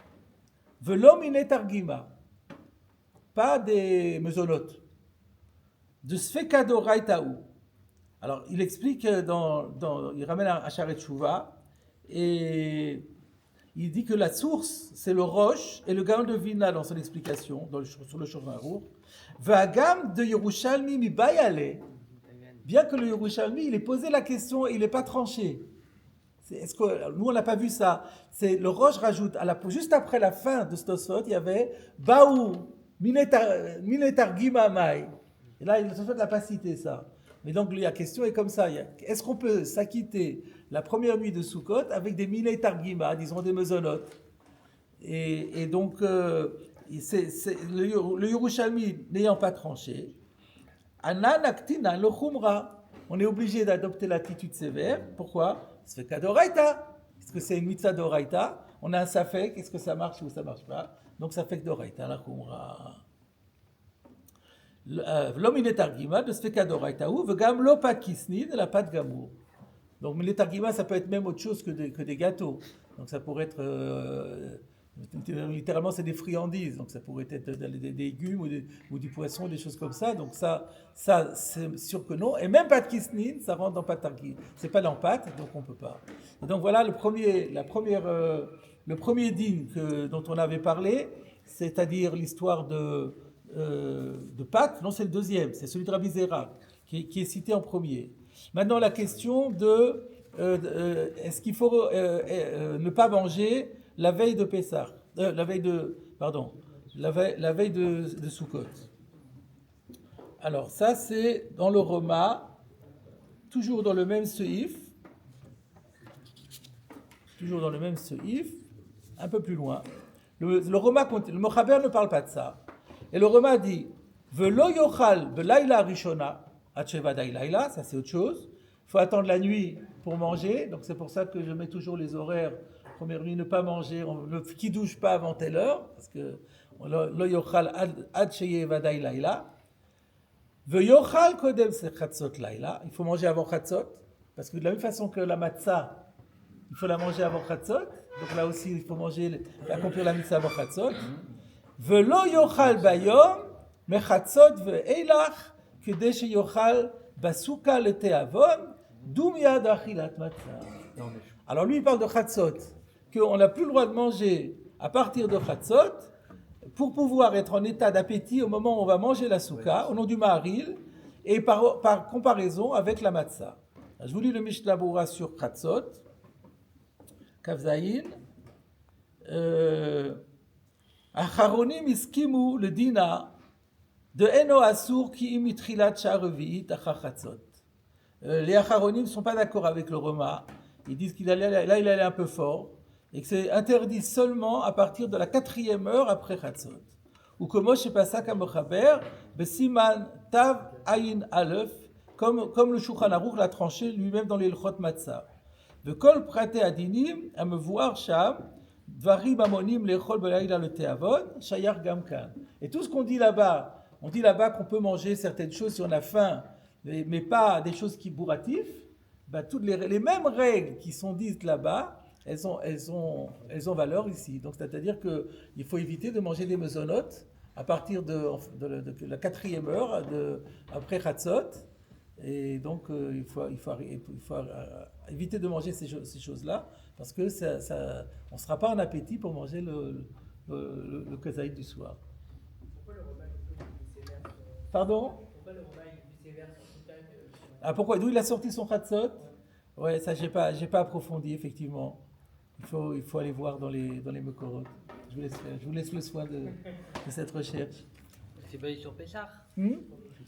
Velomine Targima, pas des mesonotes, de Sfekado Raitaou. Alors, il explique il ramène à Sharet Shuvah, et il dit que la source, c'est le Rosh et le Gaon de Vina dans son explication, sur le Shulchan Aruch. Vagam de Yerushalmi mi Bayale, bien que le Yerushalmi, il ait posé la question, il n'est pas tranché. Est-ce que, nous, on n'a pas vu ça. C'est, le Rosh rajoute, juste après la fin de Stosot, il y avait Baou, Minetargima Mai. Et là, Stosot n'a pas cité ça. Mais donc, la question est comme ça. Est-ce qu'on peut s'acquitter la première nuit de Sukkot avec des Minetargima, disons des mesonotes? Et donc, le Yerushalmi n'ayant pas tranché, Anan Aktina lo Chumra. On est obligé d'adopter l'attitude sévère. Pourquoi? C'est fait d'Oraita. Est-ce que c'est une mitzvah d'Oraita? On a un safek, est-ce que ça marche ou ça marche pas? Donc ça fait d'Oraita, la Khumra. L'homme il est targima de ce fait d'Oraita ou vegam lo pat kisni de la pat gamour. Donc les targima ça peut être même autre chose que des gâteaux. Donc ça pourrait être littéralement c'est des friandises. Donc ça pourrait être des légumes ou du poisson, des choses comme ça. Donc ça c'est sûr que non. Et même pat kisnin, ça rentre dans pat targima. C'est pas dans pat, donc on peut pas. Et donc voilà le premier dîne dont on avait parlé, c'est-à-dire l'histoire de Pâques. Non, c'est le deuxième, c'est celui de Rabbi Zera qui est cité en premier. Maintenant la question de est-ce qu'il faut ne pas manger la veille de Pessah, la veille de Sukkot. Alors ça c'est dans le Roma, toujours dans le même seif, un peu plus loin. Le Roma, le Mochaber ne parle pas de ça. Et le Roma dit Velo yochal belayla rishona atsheva daylaila, ça c'est autre chose. Il faut attendre la nuit pour manger, donc c'est pour ça que je mets toujours les horaires. Première nuit, ne pas manger, ne kidouche pas avant telle heure, parce que lo yochal ad sheyeva daylaila. Ve yochal kodem se chatzot laila, il faut manger avant chatzot, parce que de la même façon que la matzah, il faut la manger avant chatzot, donc là aussi il faut accomplir la mitzvah avant chatzot. Velo yochal bayom mechatzot ve'elach kede sheyochal basuka leteavon dum yad achilat matzah. Alors lui il parle de chatzot, qu'on n'a plus le droit de manger à partir de chatzot pour pouvoir être en état d'appétit au moment où on va manger la souka, au nom du Maharil, et par comparaison avec la matzah. Je vous lis le Mishnah Bura sur chatzot, Kavzaïn. Acharonim iskimu le dina de eno asur ki imitrilat sha'revi'it achachatzot. Les Acharonim ne sont pas d'accord avec le Roma. Ils disent il allait un peu fort et que c'est interdit seulement à partir de la 4e heure après Chatzot. Ou comme Moshe Pasak HaMechaber, Besiman Tav Ayin Aleph, comme le Shulchan Aruch l'a tranché lui-même dans les Ilchot Matzah. De Kol Prate Adinim, à me voir Sham, Dvarim Amonim Lechol Belaïla le Teavon, Shayar Gamkan. Et tout ce qu'on dit là-bas, on dit là-bas qu'on peut manger certaines choses si on a faim, mais pas des choses qui bourratifs. Ben, toutes les mêmes règles qui sont dites là-bas, elles ont valeur ici. Donc, c'est-à-dire qu'il faut éviter de manger des mesonotes à partir de la 4e heure après Chatzot. Et donc, il faut éviter de manger ces choses-là parce que on ne sera pas en appétit pour manger le kazaïd du soir. Pourquoi le repas est plus sévère Pardon? Pourquoi le repas est plus sévère sur Soutan que sur... Pourquoi? D'où il a sorti son Chatzot? Ouais, ça, j'ai pas approfondi, effectivement. Il faut aller voir dans les Mekorot. Je vous laisse le soin de cette recherche. C'est basé sur Pessah.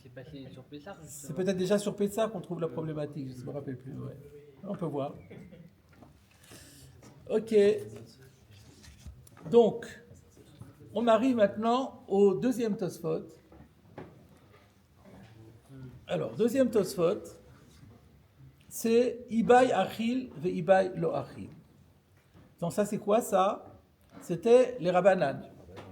C'est passé sur Pessah. C'est peut-être déjà sur Pessah qu'on trouve la problématique, je ne me rappelle plus. Ouais. On peut voir. Ok. Donc, on arrive maintenant au deuxième Tosfot. Alors, deuxième Tosfot, c'est Ibai Achil ve Ibai Lo Achil. Donc ça, c'est quoi ça? C'était les Rabbanan.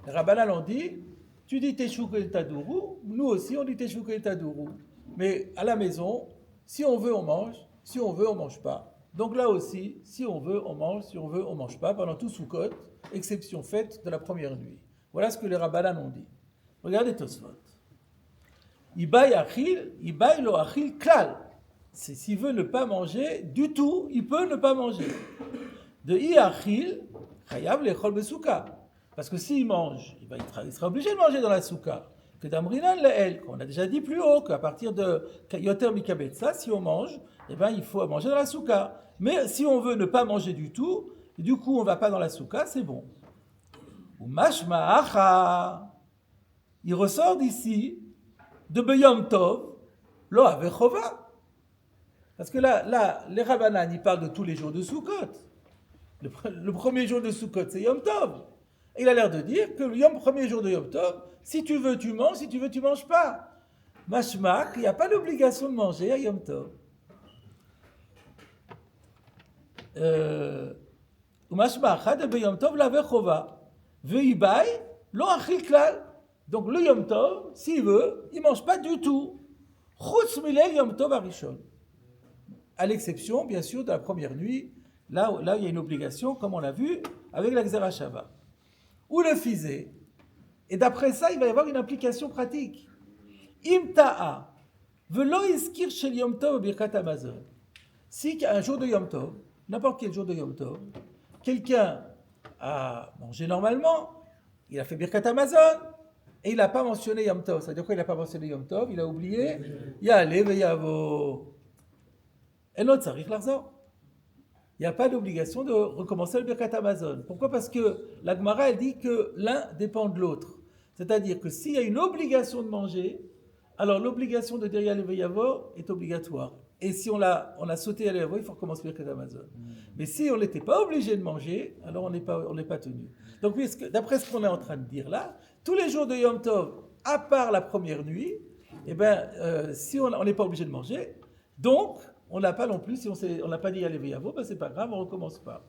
Les Rabbanan ont dit, tu dis Teshuvah el Tadourou, nous aussi on dit Teshuvah el Tadourou. Mais à la maison, si on veut, on mange, si on veut, on mange pas. Donc là aussi, si on veut, on mange, si on veut, on mange pas, pendant tout Sukkot, exception faite de la première nuit. Voilà ce que les Rabbanan ont dit. Regardez Tosfot. Ibai Achil, Ibai Lo Achil Klal. C'est s'il veut ne pas manger du tout, il peut ne pas manger. De Iachil, Chayav Lechol Besouka. Parce que s'il mange, il sera obligé de manger dans la souka. Que d'Amrinan Leel, qu'on a déjà dit plus haut, qu'à partir de Yoter Mikabetsa, si on mange, il faut manger dans la souka. Mais si on veut ne pas manger du tout, et du coup on ne va pas dans la souka, c'est bon. Ou Mashma Acha, il ressort d'ici, de Beyom Tov, Lo Avechova. Parce que là, les Rabbanan, ils parlent de tous les jours de Sukkot. Le premier jour de Sukkot, c'est Yom Tov. Et il a l'air de dire que le premier jour de Yom Tov, si tu veux, tu manges, si tu veux, tu manges pas. Mashmak, il n'y a pas d'obligation de manger à Yom Tov. Mashmak, de Yom Tov, la vechova. Veibai, lo achil klal. Donc le Yom Tov, s'il veut, il ne mange pas du tout. Chutz milel Yom Tov arishon. À l'exception, bien sûr, de la première nuit, là il y a une obligation, comme on l'a vu, avec la Gzera Shava. Ou le fizé. Et d'après ça, il va y avoir une application pratique. Imta'a, velo iskir shel Yom Tov birkat Amazon. Si un jour de Yom Tov, n'importe quel jour de Yom Tov, quelqu'un a mangé normalement, il a fait birkat Amazon, et il n'a pas mentionné Yom Tov. Ça veut dire quoi, il n'a pas mentionné Yom Tov? Il a oublié Ya'ale ve'yavo. Et l'autre, ça arrive l'argent. Il n'y a pas d'obligation de recommencer le Birkat Amazon. Pourquoi? Parce que la Gemara, elle dit que l'un dépend de l'autre. C'est-à-dire que s'il y a une obligation de manger, alors l'obligation de dire Ya'ale ve'yavo est obligatoire. Et si on a sauté Ya'ale ve'yavo, il faut recommencer le Birkat Amazon. Mais si on n'était pas obligé de manger, alors on n'est pas tenu. Donc, d'après ce qu'on est en train de dire là, tous les jours de Yom Tov, à part la première nuit, si on n'est pas obligé de manger, donc on n'a pas non plus, si on n'a pas dit Ya'ale ve'yavo, c'est pas grave, on ne recommence pas.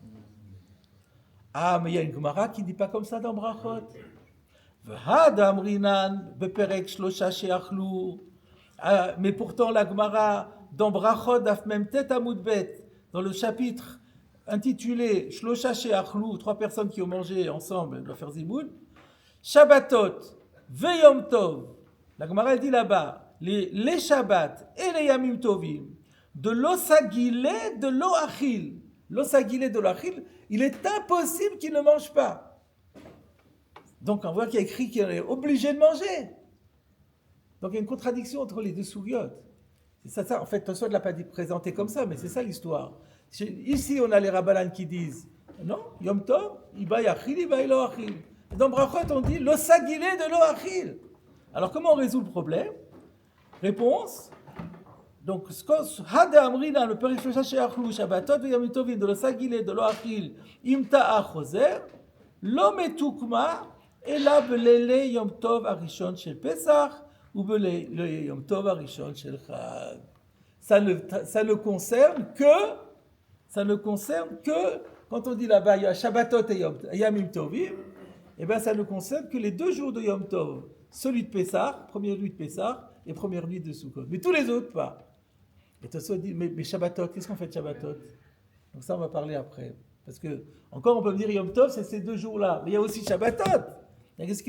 Ah, mais il y a une Gemara qui ne dit pas comme ça dans Brachot. Mais pourtant la Gemara dans Brachot daf mem tet amud bet, dans le chapitre intitulé Shlosha she'achlu, 3 personnes qui ont mangé ensemble, doivent faire ziboun, Shabbatot ve'yom tov. La Gemara elle dit là-bas les Shabbat et les Yamim tovim de l'osagilé de l'oachil. L'osagilé de l'oachil, il est impossible qu'il ne mange pas. Donc on voit qu'il y a écrit qu'il est obligé de manger. Donc il y a une contradiction entre les deux sougiotes. C'est ça, en fait, Tosfot ne l'a pas présenté comme ça, mais c'est ça l'histoire. Ici, on a les Rabbanan qui disent, non, Yom Tov, Ibai Achil, Ibai Lo Achil. Dans Brachot, on dit l'osagilé de Lo Achil. Alors comment on résout le problème? Réponse, donc, Hade Amrina, le Perifécha Sheachlu, Shabbatot, Yom Tovim, de l'Osagile, de l'Oachil, Imta'a Choser, Lo Metukma, Ela Belele Yom Tov Arishon Shel Pesach, ou Belele Yom Tov Arishon Shel Chag. Ça ne concerne que, quand on dit là-bas, il y a Shabbatot et Yom Tovim, eh bien, ça ne concerne que les 2 jours de Yom Tov, celui de Pessah, première nuit de Pessah, et première nuit de Sukkot. Mais tous les autres, pas. Et Tosfot dit, mais Shabbatot, qu'est-ce qu'on fait de Shabbatot? Donc ça, on va parler après. Parce que, encore, on peut me dire Yom Tov, c'est ces 2 jours-là. Mais il y a aussi Shabbatot. Qu'est-ce